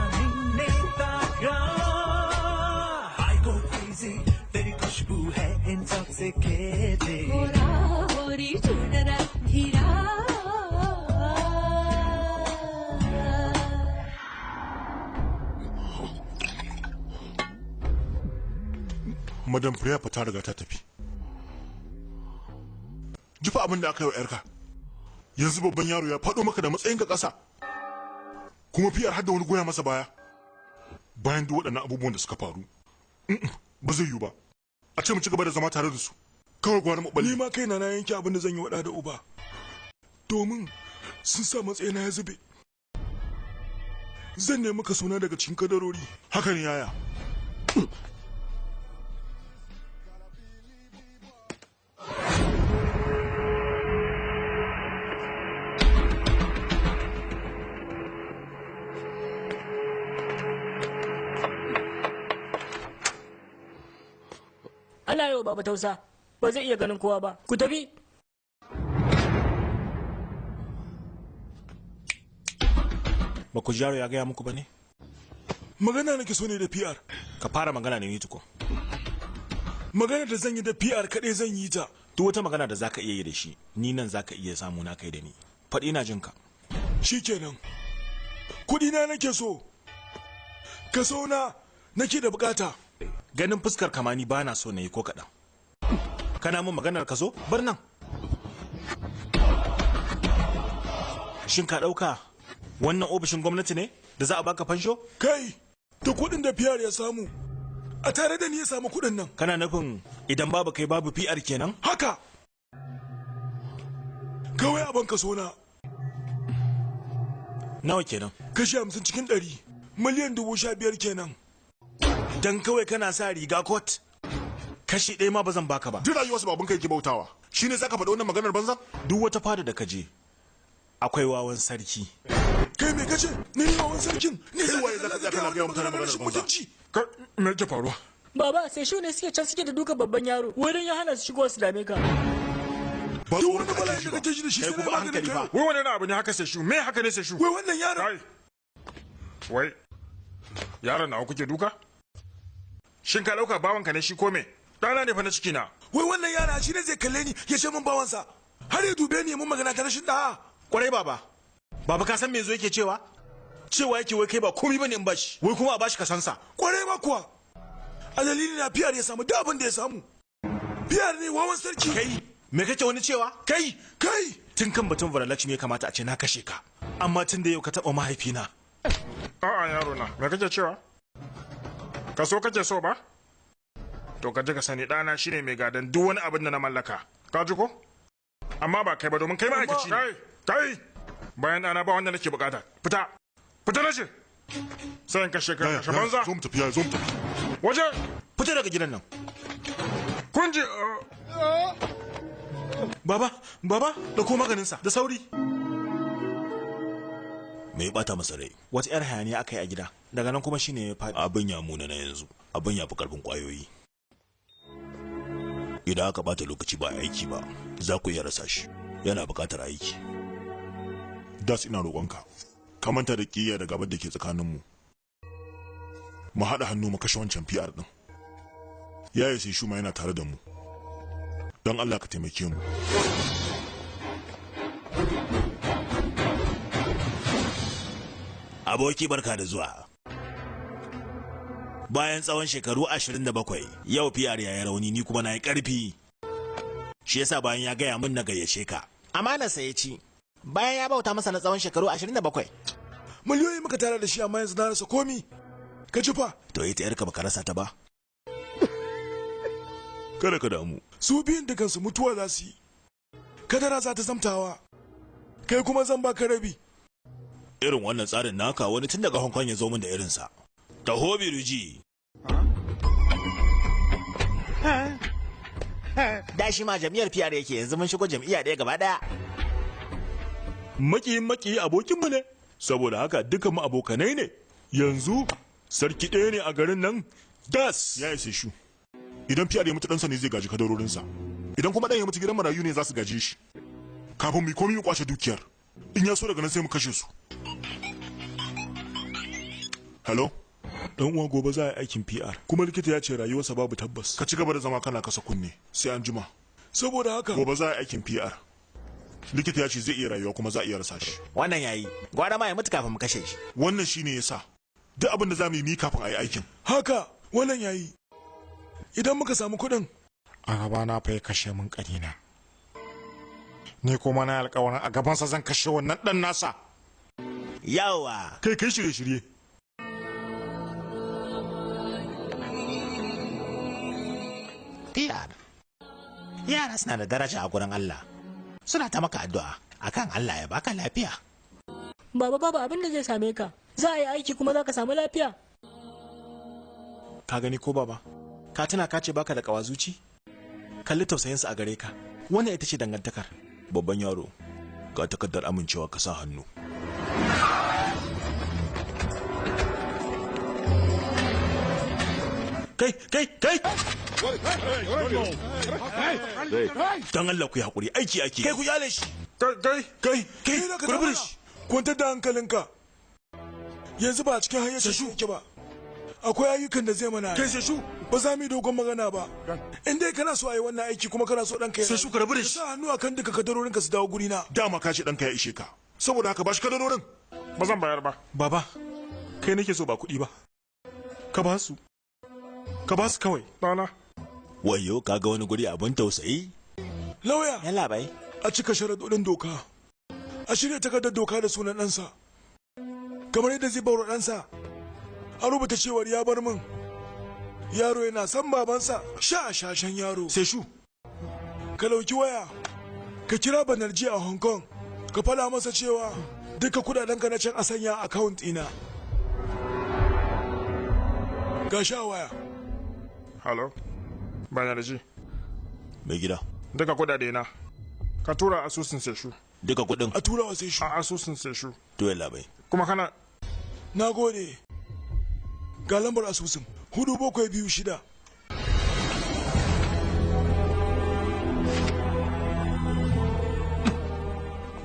intoxicated. Hora hori chudra dhira. Madam Priya fa ta riga ta tafi. Jifa abin da aka yi wa ‘yarka. Yanzu babban yaro ya faɗo maka da matsayin ka ƙasa. Kuma fiyar har da wani goya masa baya. Bayan duk waɗannan abubuwan da suka faru. Ba zai yiwu ba. A ce mu ci gaba da zama tare da su. Kawai gwara mu balle. Ni ma kaina na yanke abin da zan yi waɗa da uba. Domin sun sa matsayina ya zube. Zan nemi ka suna daga cikin kadarori. Haka ne yaya. Allah yau baba tausa ba zai iya ganin kowa ba. Ku tafi. Ba ku jaro ya gaya muku ba ne? Magana nake so ne da PR. Ka fara magana ne ni tuko. Magana da zan yi da PR kaɗai zan yi ta. Duk wata magana da zaka iya yi da shi, ni nan zaka iya samu na kai da ni. Faɗi na jinka. Shikenan. Kuɗi na nake so. Kaso na nake da bukata. Ganin fuskar kamani ba na so na yi ko kaɗan. Kana mun maganar ka zo? Bar nan. Shin ka ɗauka wannan ofishin gwamnati ne da za a baka fansho? Kai, da kuɗin da PR ya samu, a tare da ni ya samu kuɗin nan. Kana nufin idan babu kai babu PR kenan? Haka. Kawai a banka sona. Nawa kenan? Kashi 50 cikin 100. Miliyan 15,000 kenan. Dan kawai kana sa riga kot. Kashi ɗaya ma ba zan baka ba. Duk rayuwarsa babun kai ke bautawa. Shi ne zaka faɗi wannan maganar banza? Duk wata fada da kaje akwai wawan sarki. Kai me kace? Ni wawan sarkin? Ni sai waye zaka tsaya kana ga mutane maganar banza? Ka me ke faruwa? Baba sai shi ne suke can suke da duka babban yaro. Wurin ya hana su shigo su dame ka. Ba duk wani bala'i da kake ji da shi sai kuma hankali fa. Wai wannan abu ne haka sai shu. Me haka ne sai shu? Wai wannan yaron. Wai yaron nawa kuke duka? Shin ka dauka bawanka ne shi ko me? Dana ne fa na ciki na. Wai wannan yara shi ne zai kalle ni ya ce min bawansa. Har ya dube ni mun magana ta rashin da'a. Kwarai baba. Baba ka san me zo yake cewa? Cewa yake wai kai ba komai bane in bashi. Wai kuma a bashi ka sansa. Kwarai ma kuwa. A dalilin na PR ya samu duk abin da ya samu. PR ne wawan sarki. Kai me kake wani cewa? Kai tun kan batun Varalakshmi ya kamata a ce na kashe ka. Amma tun da yau ka taba mahaifina. A'a yaro na, me kake cewa? Ka so kake so ba? To ka ji ka sani ɗana shine mai gadon duk wani abin da na mallaka. Ka ji ko? Amma ba kai ba domin kai ma'aikaci ne. Kai! Bayan ɗana ba wanda nake bukata. Fita! Fita na ce! Sai in kashe ka kashe banza. Zo mu tafi ya zo mu tafi. Waje! Fita daga gidan nan. Kun ji... Baba, da ko maganinsa da sauri. Me ya bata masa rai? Wata 'yar hayaniya aka yi a gida. Daga nan kuma shine ya faɗi. Abin ya muna na yanzu. Abin ya fi karfin kwayoyi. Idan aka bata lokaci ba aiki ba, za ku iya rasa shi. Yana buƙatar aiki. Das ina roƙonka. Ka manta da ƙiyayya da gabar da ke tsakaninmu. Mu haɗa hannu mu kashe wancan PR ɗin. Yaya sai shuma yana tare da mu. Don Allah ka taimake mu. Aboki barka da zuwa. Bayan tsawon shekaru 27, yau PR ya yi rauni ni kuma na yi ƙarfi. Shi yasa bayan ya gaya min na gayyace ka. Amanarsa ya ci. Bayan ya bauta masa na tsawon shekaru 27. Miliyoyi muka tare da shi amma yanzu na rasa komi. Ka ji fa? To ita yarka baka rasa ta ba. Kada ka damu. Su biyun dukansu mutuwa za su yi. Kadara za ta zamtawa. Kai kuma zan baka rabi. Irin wannan tsarin naka wani tun daga Hong Kong ya zo min da irinsa. Taho Biruji. Da shi ma jam'iyyar PR yake yanzu mun shigo jam'iyya ɗaya gaba ɗaya. Maki abokinmu ne. Saboda haka dukanmu abokanai ne. Yanzu sarki ɗaya ne a garin nan. Das ya isa shu. Idan PR ya mutu ɗansa ne zai gaji kadarorinsa. Idan kuma ɗan ya mutu gidan marayu ne za su gaje shi. Kafin mu yi komi mu kwace dukiyar. In ya so daga nan sai mu kashe su. Hello? Dan uwa gobe za a yi aikin PR. Kuma likita ya ce rayuwarsa babu tabbas. Ka ci gaba da zama kana kasa kunne sai an jima. Saboda haka gobe za a yi aikin PR. Likita ya ce zai iya rayuwa kuma za a iya rasa shi. Wannan yayi. Gwara ma ya mutu kafin mu kashe shi. Wannan shine yasa duk abin da za mu yi kafin a yi aikin. Haka wannan yayi. Idan muka samu kuɗin. A gaba na fa ya kashe min ƙarina. Ni kuma na alƙawarin a gabansa zan kashe wannan ɗan nasa. Yawa. Kai shirye-shirye. PR. Yara suna da daraja a gurin Allah. Suna ta maka addu'a akan Allah ya baka lafiya. Baba abin da zai same ka. Za a yi aiki kuma za ka samu lafiya. Ka gani ko baba? Ka tuna ka ce baka da kawazuci? Kalli tausayinsa a gare ka. Wannan ita ce dangantakar. Babban yaro, ga takardar amincewa ka sa hannu. Kai! Dan Allah ku yi haƙuri, aiki ake. Kai ku yale shi. Kai na ka tabbata shi. Kwantar da hankalinka. Yanzu ba a cikin hanyar shu yake ba. Akwai ayyukan da zai mana. Kai shu ba za mu yi dogon magana ba. In dai kana so a yi wannan aiki kuma kana so ɗanka ya. Shu ka rabu da shi. Sa hannu akan duka kadarorinka su dawo gurina. Dama ka ce ɗanka ya ishe ka. Saboda haka ba shi kadarorin. Ba zan bayar ba. Baba, kai nake so ba kuɗi ba. Ka ba su kawai. Ɗana. Wayo kaga wani guri abin tausayi? Lauya. Yalla bai. A cika sharaɗoɗin doka. A shirya takardar doka da sunan ɗansa. Kamar yadda zai baura ɗansa. A rubuta cewar ya bar min. Yaro yana son babansa. Shashen yaro. Sai shu. Ka ɗauki waya. Ka kira Banerji a Hong Kong. Ka faɗa masa cewa duka kuɗaɗenka na can a sanya a akawunt ɗina. Ga sha waya. Halo. Banerji. Mai gida. Duka kudade na. Ka tura asusun Seshu. Duka kudin? A tura wa Seshu. A asusun Seshu. To yalla bai. Kuma kana. Na gode. Ga lambar asusun. 4726.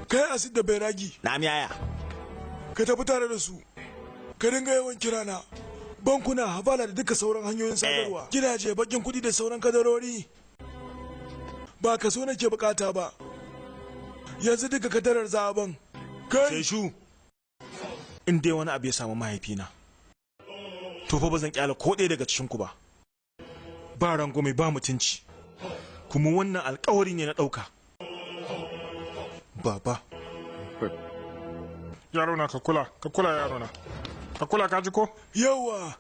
Kai Asid da Bairagi. Na yaya. Ka tafi tare da su. Ka dinga yawan kirana. Bankuna, habala da duka sauran hanyoyin sadarwa. Gidaje, bakin kudi da sauran kadarori. Ba ka so nake bukata ba. Yanzu duka kadarar zaben. Kai shu. In dai wani abu ya samu mahaifina. To fa ba zan kyala ko ɗaya daga cikin ku ba. Ba rangwame ba mutunci. Kuma wannan alkawari ne na ɗauka. Baba. Yaro na ka kula yaro na. Ka kula ka ji ko? Yawa.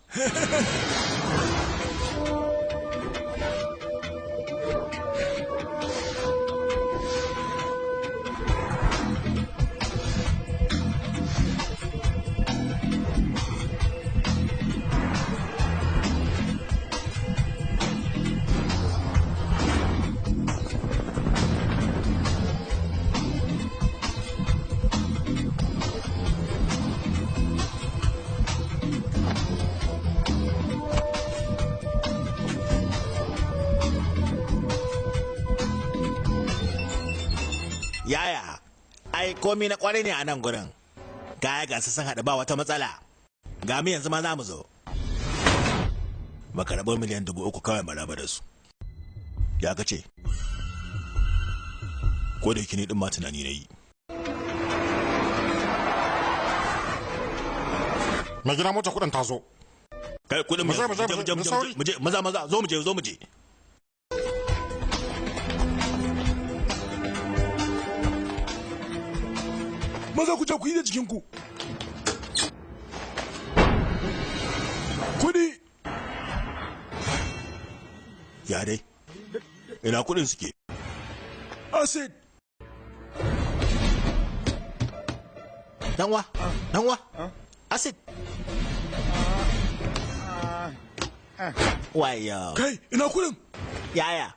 komai na kwarai ne a nan gurin. Kaya ga su sun haɗu ba wata matsala. Ga mu yanzu ma za mu zo. Maka rabar miliyan 3,000 kawai maraba da su. Ya ka ce? Ko da yake ni din ma tunani na yi. Mai gida mota kudin ta zo. Kai kudin mu je maza zo mu je. Maza ku je ku yi da jikinku. Kudi. Ya dai. Ina kudin suke? Acid. Danwa. Acid. Waya. Kai, ina kudin? Yaya.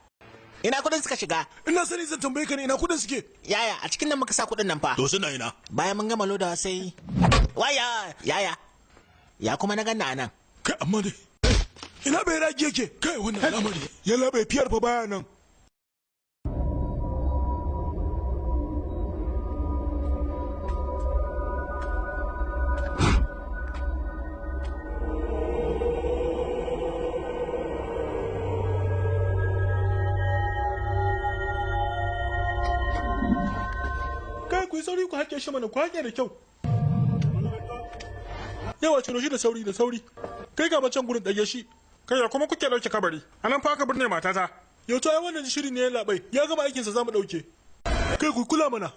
Ina kudin suka shiga? Ina sani zan tambaye ka ne ina kudin suke? Yaya, a cikin nan muka sa kudin nan fa. To suna ina. Bayan mun gama loda sai waya, yaya. Ya kuma na ganna anan. Kai amma dai. Ina bai rage yake. Kai wannan al'amari. Yalla bai fiyar fa baya nan. Sauri ku hake shi mana ku hake da kyau. Yawa ciro shi da sauri. Kai ga macen gurin dage shi. Kai ya kuma kuke dauke kabari. Anan fa ka birne matata. Yau to ai wannan shiri ne ya labai. Ya gama aikinsa zamu dauke. Kai ku kula mana.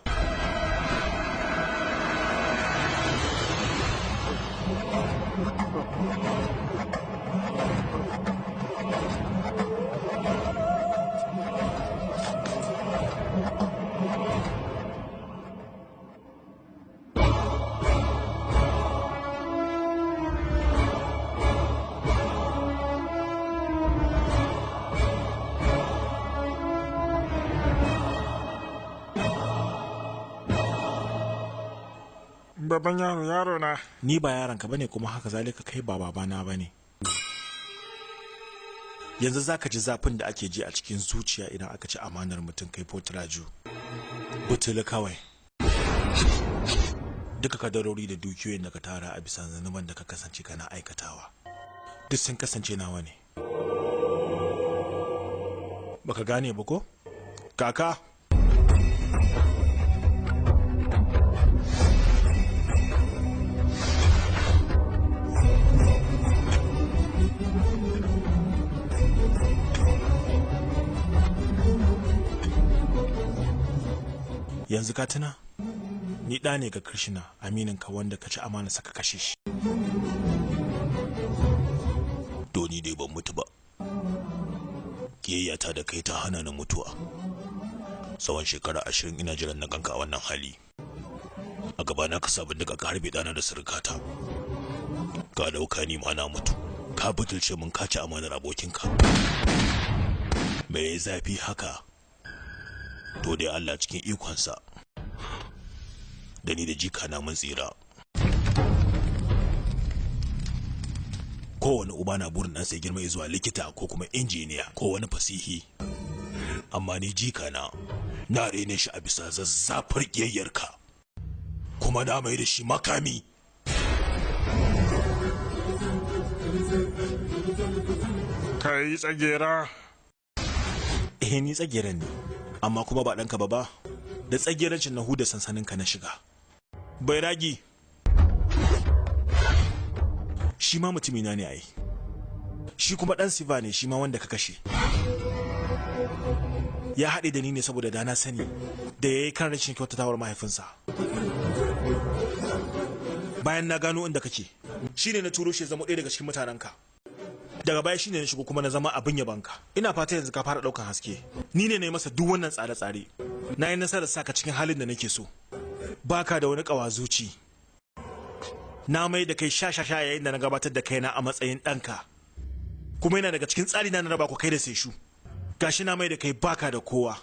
Babban yaro na. Ni ba yaron ka bane kuma haka zalika kai ba babana bane. Yanzu zaka ji zafin da ake ji a cikin zuciya idan aka ci amanar mutum kai Potraju. Butulu kawai. Duka kadarori da dukiyoyin da ka tara a bisa zanuban da ka kasance kana aikatawa. Duk sun kasance nawa ne. Baka gane ba ko? Kaka. Yanzu ka tuna? Ni ɗa ne ga Krishna, aminin ka wanda ka ci amana saka kashe shi. Doni dai ban mutu ba. Kiyayyata da kai ta hana ni mutuwa. Tsawon shekara 20 ina jiran na ganka a wannan hali. A gaba na ka sabon daga ka harbe ɗana da surukata. Ka dauka ni ma na mutu. Ka butulce mun ka ci amanar abokinka. Me zafi haka? To dai Allah cikin ikonsa da ni da jika na mun tsira. Kowane uba na burin ɗansa ya girma zuwa likita ko kuma injiniya ko wani fasihi, amma ni jika na rene shi a bisa zazzafar ƙiyayyarka kuma na mai da shi makami. Kai tsagera. Ni tsageren ne, amma kuma ba ɗanka ba da tsagerancin na huda sansaninka na shiga. Bai ragi. Shi ma mutumina ne ai. Shi kuma ɗan Siva ne shi ma wanda ka kashe. Ya haɗe da ni ne saboda da na sani da ya yi kan rashin kyautatawar mahaifinsa. Bayan na gano inda kake, shi ne na turo shi zama ɗaya daga cikin mutanenka. Daga baya shi ne na shigo kuma na zama abin yabanka. Ina fata yanzu ka fara ɗaukan haske. Ni ne na yi masa duk wannan tsare-tsare. Na yi nasarar saka cikin halin da nake so. Baka da wani ƙawazuci. Na mai da kai sha-sha-sha yayin da na gabatar da kaina a matsayin ɗanka. Kuma yana daga cikin tsari na raba ku kai da Seshu. Gashi na mai da kai baka da kowa.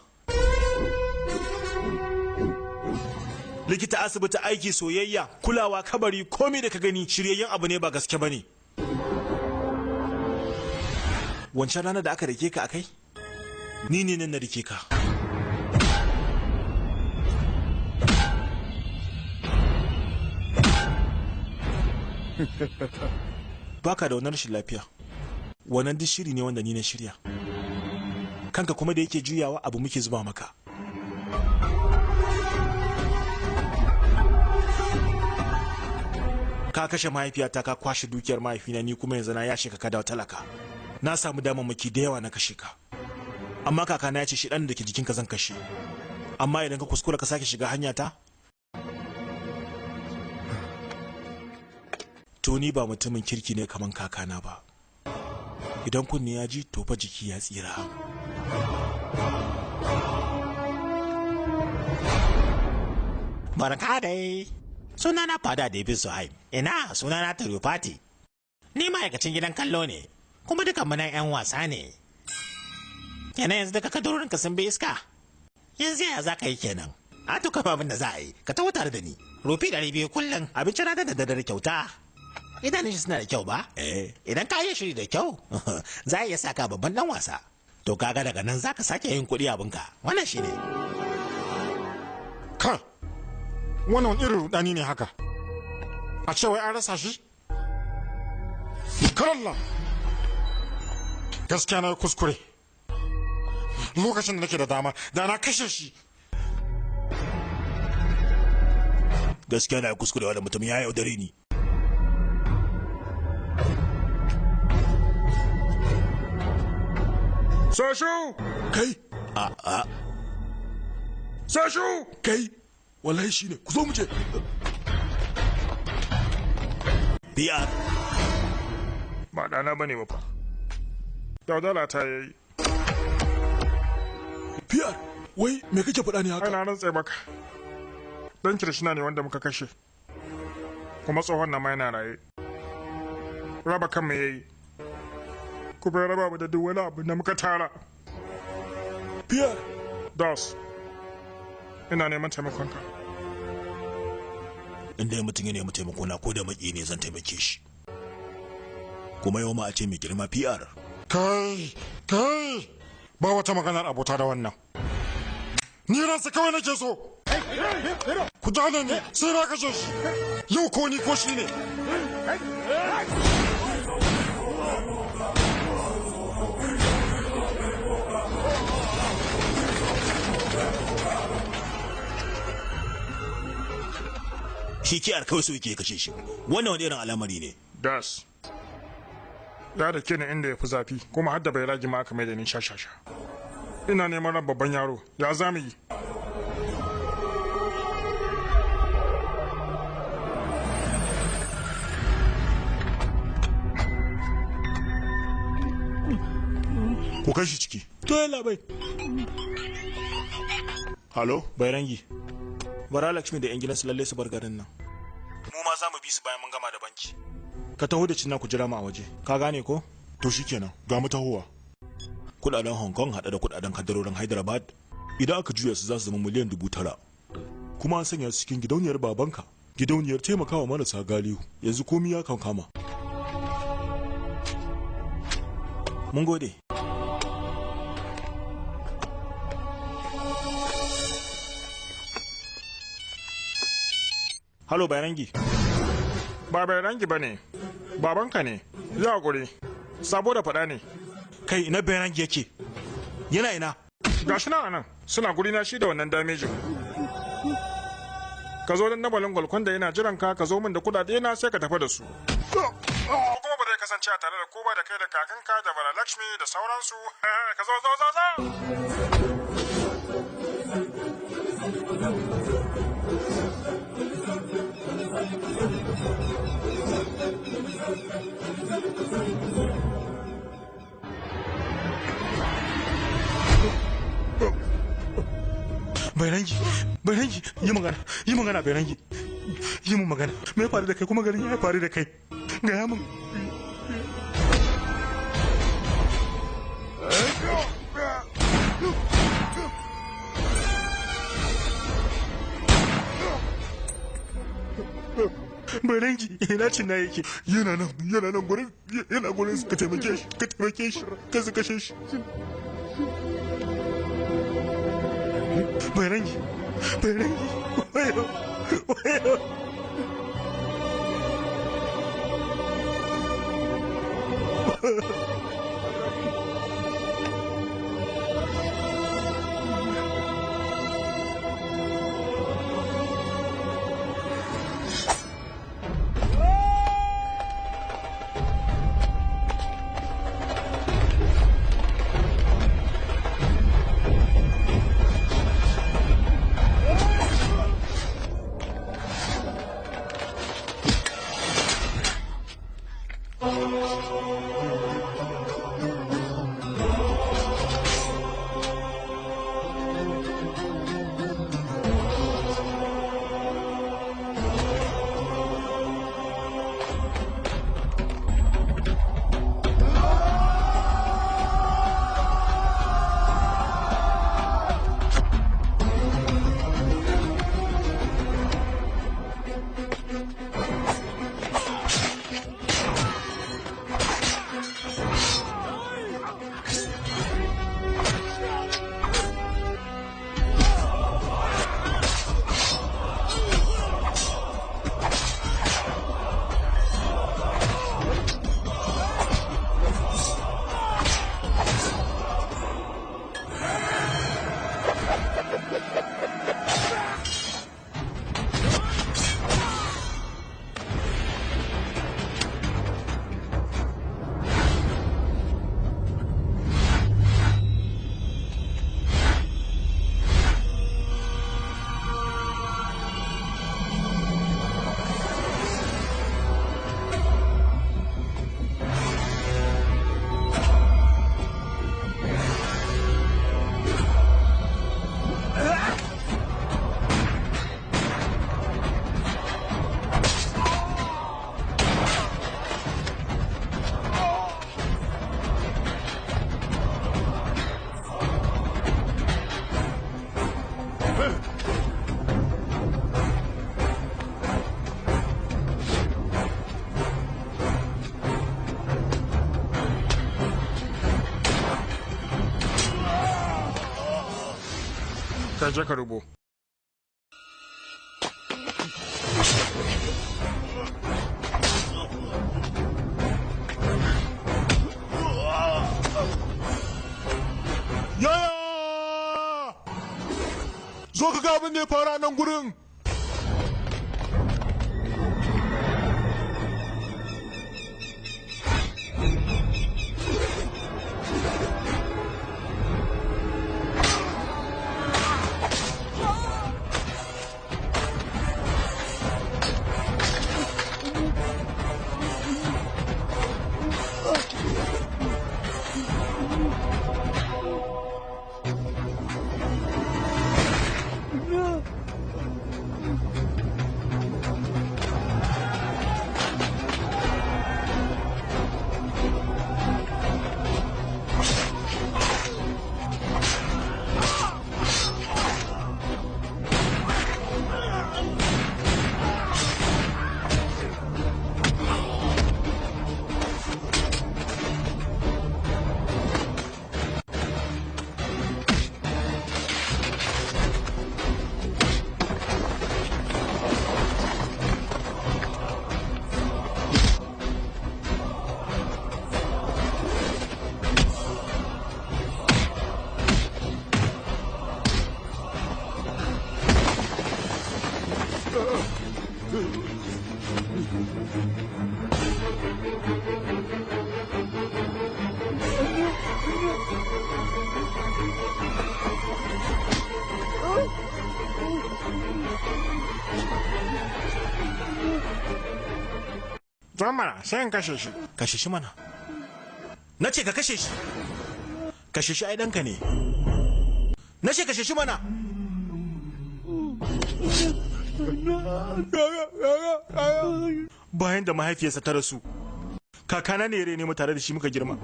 Likita, asibiti, aiki, soyayya, kulawa, kabari, komai da ka gani shiryayyen abu ne ba gaske bane. Wancan ranar da aka rike ka akai? Ni ne nan na rike ka. Baka da wani rashin lafiya. Wannan duk shiri ne wanda ni na shirya. Kanka kuma da yake juyawa abu muke zuba maka. Ka kashe mahaifiyata ka kwashe dukiyar mahaifina ni kuma yanzu na yashe ka dawo talaka. Na samu damammaki da yawa na kashe ka. Amma kakana ya ce shi ɗan da ke jikinka zan kashe. Amma idan ka kuskura ka sake shiga hanyata, to ni ba mutumin kirki ne kaman kakana ba. Idan kunne ya ji to fa jiki ya tsira. Barka dai. Sunana Fada David Suhaim. Ina sunana Tarufati. Ni ma'aikacin gidan kallo ne, kuma dukan mu nan 'yan wasa ne. Yana yanzu daga kadurorinka sun bi iska. Yanzu yaya za ka yi kenan? A to kafa abin da za a yi, ka taho tare da ni. Rufi 200 kullum, abinci rana da daddare kyauta. Idanun shi suna da kyau ba? Idan ka yi shiri da kyau, za a iya saka babban dan wasa. To kaga daga nan za ka sake yin kuɗi abinka. Wannan shi ne. Kai, wannan irin rudani ne haka. A ce wai an rasa shi? Karalla! Gaskiya na kuskure. Lokacin da nake da dama, da na kashe shi. Gaskiya na kuskurewa da mutum ya yaudare ni. Sashu! Kai! Sashu! Kai! Wallahi shi ne, ku zo mu je. PR. Ba ɗana ba ne ba fa. Yaudala ta yayi. PR, wai me kake faɗa ne haka? Ana rantse maka. Dan Kirishina ne wanda muka kashe. Kuma tsohon na ma yana raye. Raba kan mu yayi. Kuma ya raba mu da duk wani abu da muka tara. PR. Das. Ina neman taimakonka. Inda ya mutum ya nemi taimako na ko da maki ne zan taimake shi. Kuma yau ma a ce mai girma PR. Kai! Ba wata maganar abota da wannan. Ni ransa kawai nake so. Ku dane ne sai na kashe shi. Yau ko ni ko shi ne. Shi kiyar kawai so yake kashe shi. Wannan wani irin al'amari ne. Das. Ya da ke ni inda ya fi zafi kuma hadda bai ragi ma aka mai da ni shashasha. Ina neman ran babban yaro, ya za mu yi? Ku kai shi ciki. To yalla bai. Halo, Bairangi. Bara Lakshmi da 'yan gidansu lalle su bar garin nan. Mu ma za mu bi su bayan mun gama da banki. Ka taho da cinna ku jira mu a waje. Ka gane ko? To shikenan, ga mu tahowa. Kudaden Hong Kong hada da kudaden kadarorin Hyderabad idan aka juya su za su zama miliyan 9,000. Kuma an sanya su cikin gidauniyar babanka, gidauniyar taimakawa marasa galihu. Yanzu komai ya kan kama. Mun gode. Halo Bairangi. Ba Bairangi ba ne, babanka ne, ya guri, sabo da faɗa ne. Kai ina Bairangi yake? Yana ina? Gashi na anan, suna guri na shi da wannan damejin. Ka zo don nabalin gwalkon da yana jiran ka zo min da kudade na sai ka tafi da su. Kuma ba zai kasance a tare da ko ba da kai da kakanka da bara Lakshmi da sauransu. Ka zo. Bairangi, yi magana Bairangi. Yi mun magana. Me ya faru da kai kuma garin ya faru da kai? Gaya mun. Bairangi, ina cin na yake. Yana nan gurin, ka taimake shi, ka su kashe shi. Bairangi, wayo. Ka je ka rubo. Yaya! Zo ka ga abin da ya fara nan gurin. Zan mana sai in kashe shi. Kashe shi mana. Na ce ka kashe shi. Kashe shi ai ɗanka ne. Na ce kashe shi mana. Bayan da mahaifiyarsa ta rasu, kakana ne ya rene mu tare da shi muka girma.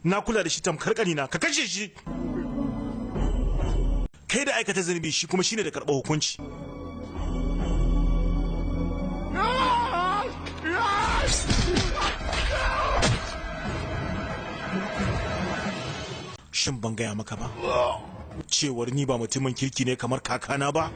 Na kula da shi tamkar ƙanina, ka kashe shi. Kai da aikata zunubi shi kuma shine da karɓar hukunci. Shin ban gaya maka ba? Cewar ni ba mutumin kirki ne kamar kakana ba?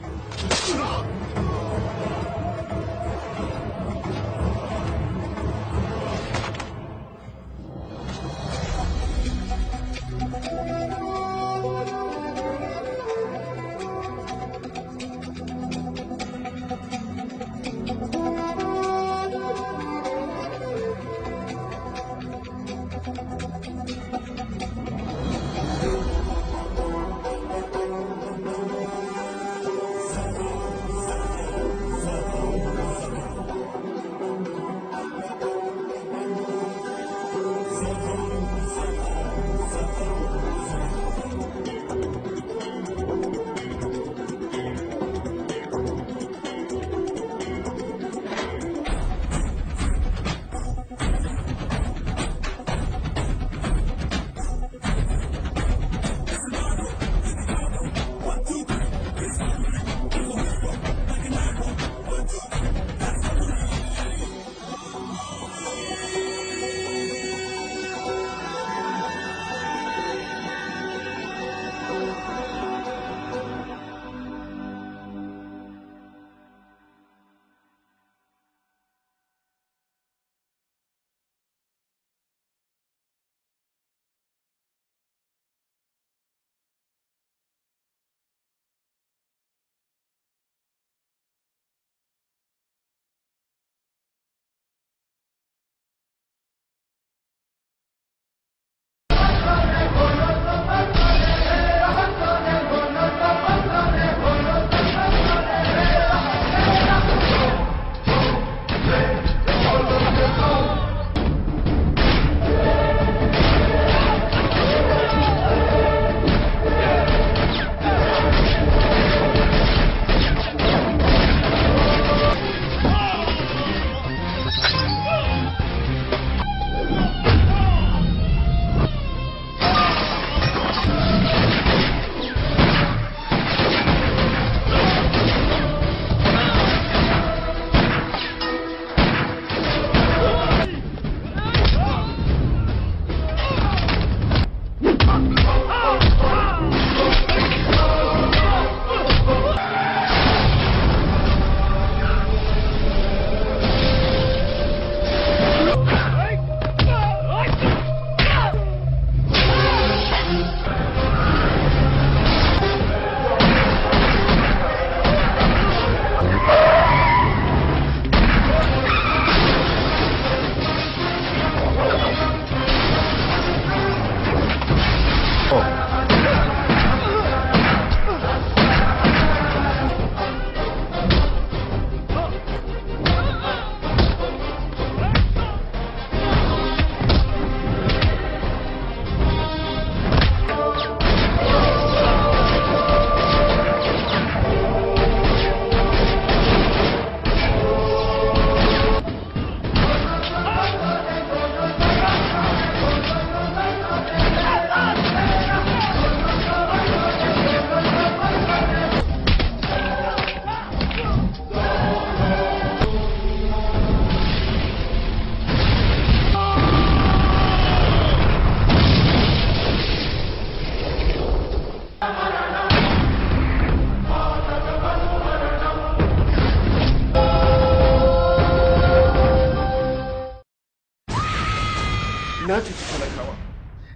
na cuci talakawa,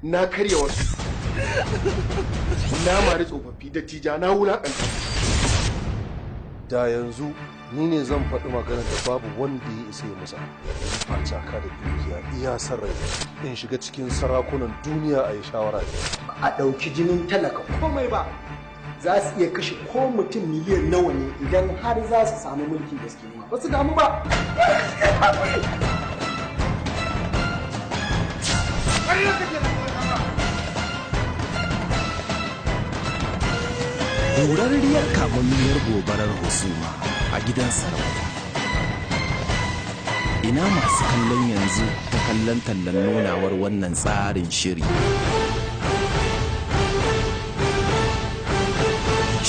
na karya wasu, na mari tsofaffi da tija na wulaƙanta. Da yanzu ni ne zan faɗi magana da babu wanda ya isa ya musa. Facaka da dukiya iya san rai in shiga cikin sarakunan duniya a yi shawara a ɗauki jinin talaka komai ba. Za su iya kashe ko mutum miliyan nawa ne idan har za su samu mulkin gaske ne. Ba su damu ba. Horarriyar kamammiyar gobarar husuma a gidan sarauta. Ina masu kallon yanzu ta kallon tallan nunawar wannan tsarin shiri.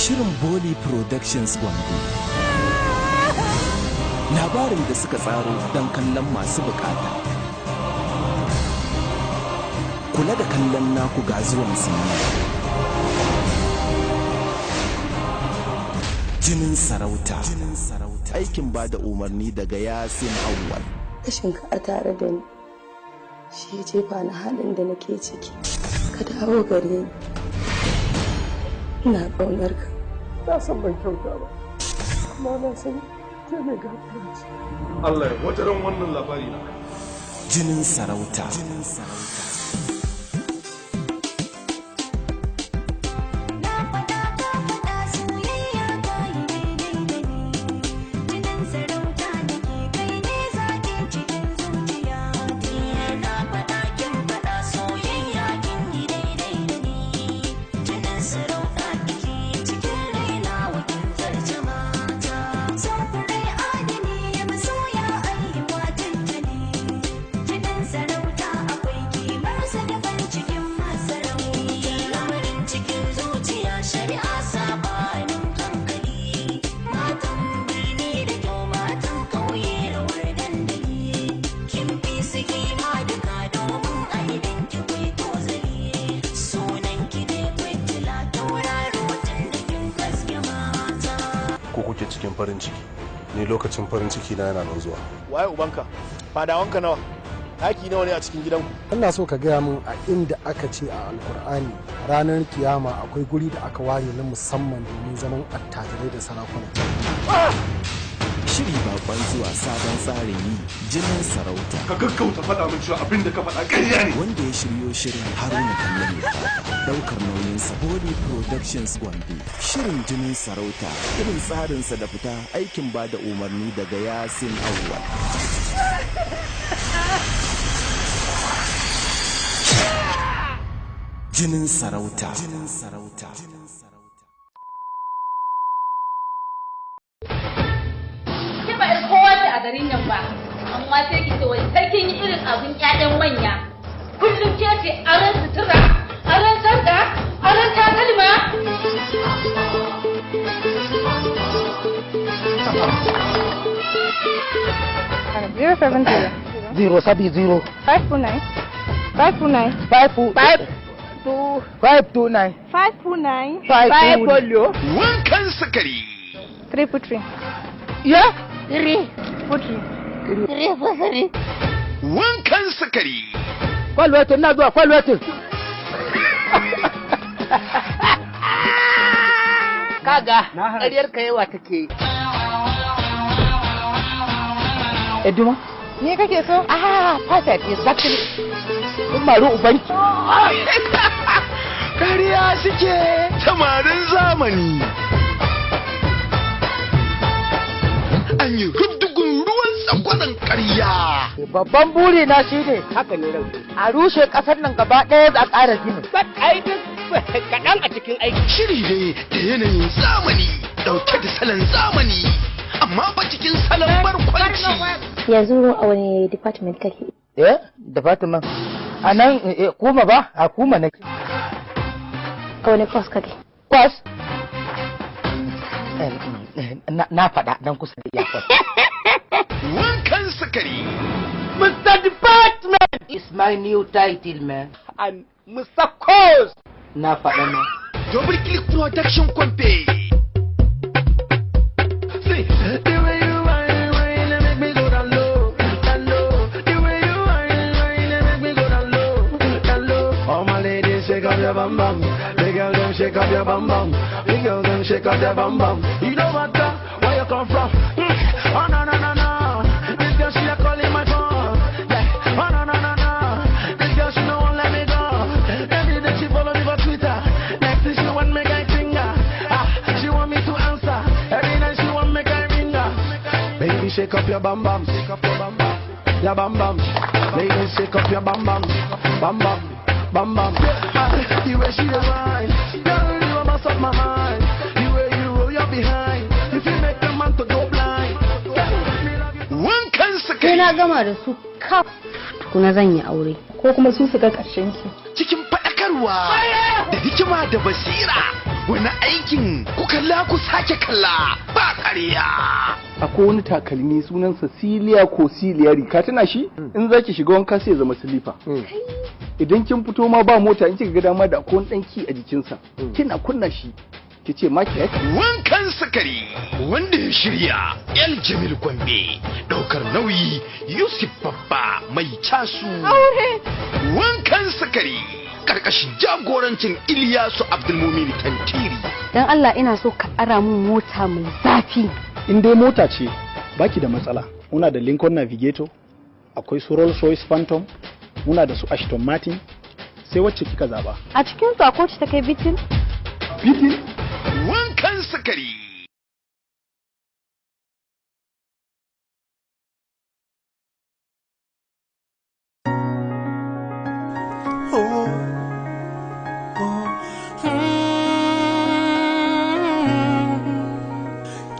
Shirin Boli Productions Gombe. Labarin da suka tsaro don kallon masu bukata. Kula da kallon naku ga zuwan sinima. Jinin sarauta. Aikin ba da umarni daga Yasin Awwal. Kashinka a tare da ni shi jefa na halin da nake ciki. Ka dawo gare ni. Ina ƙaunar ka. Na san ban kyauta ba, amma na san ke mai gafara ce. Allah ya wataran wannan labari na. Jinin sarauta. cikin farin ciki ni lokacin farin ciki na yana nan zuwa. Waye ubanka? Fadawanka nawa? Daki nawa ne a cikin gidanku? Ina so ka gaya min a inda aka ce a Alkur'ani ranar kiyama akwai guri da aka ware na musamman domin zaman attajirai da sarakuna. Shiri bakon zuwa sabon tsarin yi jinin sarauta. Ka gaggauta faɗa min cewa abin da ka faɗa ƙarya ne. Wanda ya shiryo shirin Haruna Kallon ya ɗaukar nauyin Boli Productions Gombe. Shirin jinin sarauta irin tsarinsa da fita aikin ba da umarni daga Yasin Awwal. Jinin sarauta. A garin nan ba amma sai ki ce wai sai kin yi irin abin ƴaƴan manya kullum ke ce aran sutura aran sanda aran takalma 070 529 529 529 5 polio wankan sukari 3 ya 3 wankan sukari kwalwatin na zuwa kwalwatin kaga ƙaryar ka yawa take eduma ni kake so perfect exactly kun maru ubanki ƙarya suke samarin zamani an yi rubdugun ruwan tsakwaran ƙarya. Babban buri na shi ne haka ne a rushe ƙasar nan gaba ɗaya a ƙara gini. Aikin kaɗan a cikin aiki. Shiri ne da yanayin zamani ɗauke da salon zamani amma ba cikin salon barkwanci. Yanzu a wani department kake? Department a nan kuma ba a kuma nake. A wani course kake? Course? Na faɗa dan kusa da iyakar. Wankan sukari. Mr. Department is my new title, man. And Mr. Course. Na faɗa na. Double Click Production Company. up your bum bum. The girl them shake up your bum bum. The girl them shake up your bum bum. You don't matter where you come from. Oh no no no no. This girl she a calling my phone. Yeah. Oh no no no no. This girl she no won't let me go. Every day she follow me for Twitter. Next thing she want make I finger. She want me to answer. Every night she want make I ring her. Baby shake up your bum bum. Shake up your bum bum. Your bum bum. Baby shake up your bum bum. Bum bum. Bum bum. The way she dey whine, girl you must up my mind. The way you roll your behind, if you make a man to go blind. Wankan sa kai na gama da su kaf tukuna zan yi aure ko kuma su ga karshen ki cikin fadakarwa da hikima da basira wani aikin ku kalla ku sake kalla ba ƙarya. Akwai wani takalmi sunansa Siliya ko Siliyari ka tuna shi in zaki shiga wanka sai ya zama silifa. Idan kin fito ma ba mota in kika ga dama da akwai danki a jikinsa kina kunna shi kice ma ki wankan sakari wanda ya shirya El Jamil Gombe daukar nauyi Yusuf Babba mai casu wankan sakari karkashin jagorancin Iliyasu Abdulmumin Tantiri. Dan Allah ina so ka ara mun mota mai zafi. In dai mota ce baki da matsala. Muna da Lincoln Navigator, akwai su Rolls Royce Phantom, muna da su Aston Martin, sai wacce kika zaba. A cikin su akwai ta kai bitin? Bitin? Wankan sakari.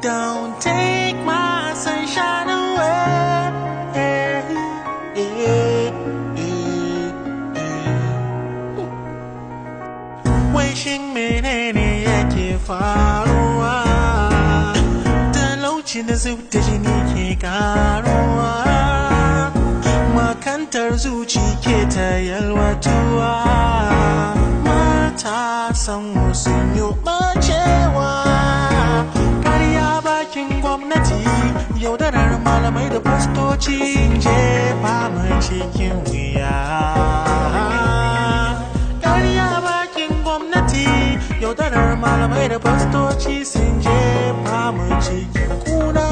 Don't take my sunshine away. Wishing menene yake faruwa, talauci da zub da jini ke karuwa, makantar zuci ke ta yalwatuwa, matasan sun yi ɓacewa. Gwamnati yaudarar malamai da fastoci jefa mu cikin wuya. Ƙarya bakin gwamnati yaudarar malamai da fastoci sun jefa mu cikin kuna.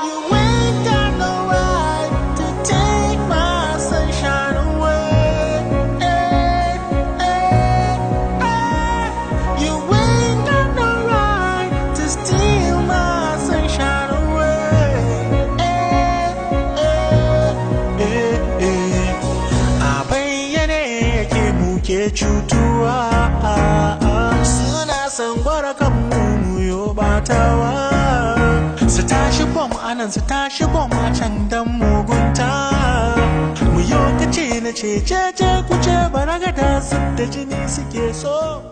You ain't got no right to take my sunshine away. You ain't got no right to steal my sunshine away. A bayyane yake muke cutuwa, suna san gwara kan mu yo batawa. Su tashi bom anan su tashi bom a can dan mugunta. Mu yo kace na ce kuce baragada su da jini suke so.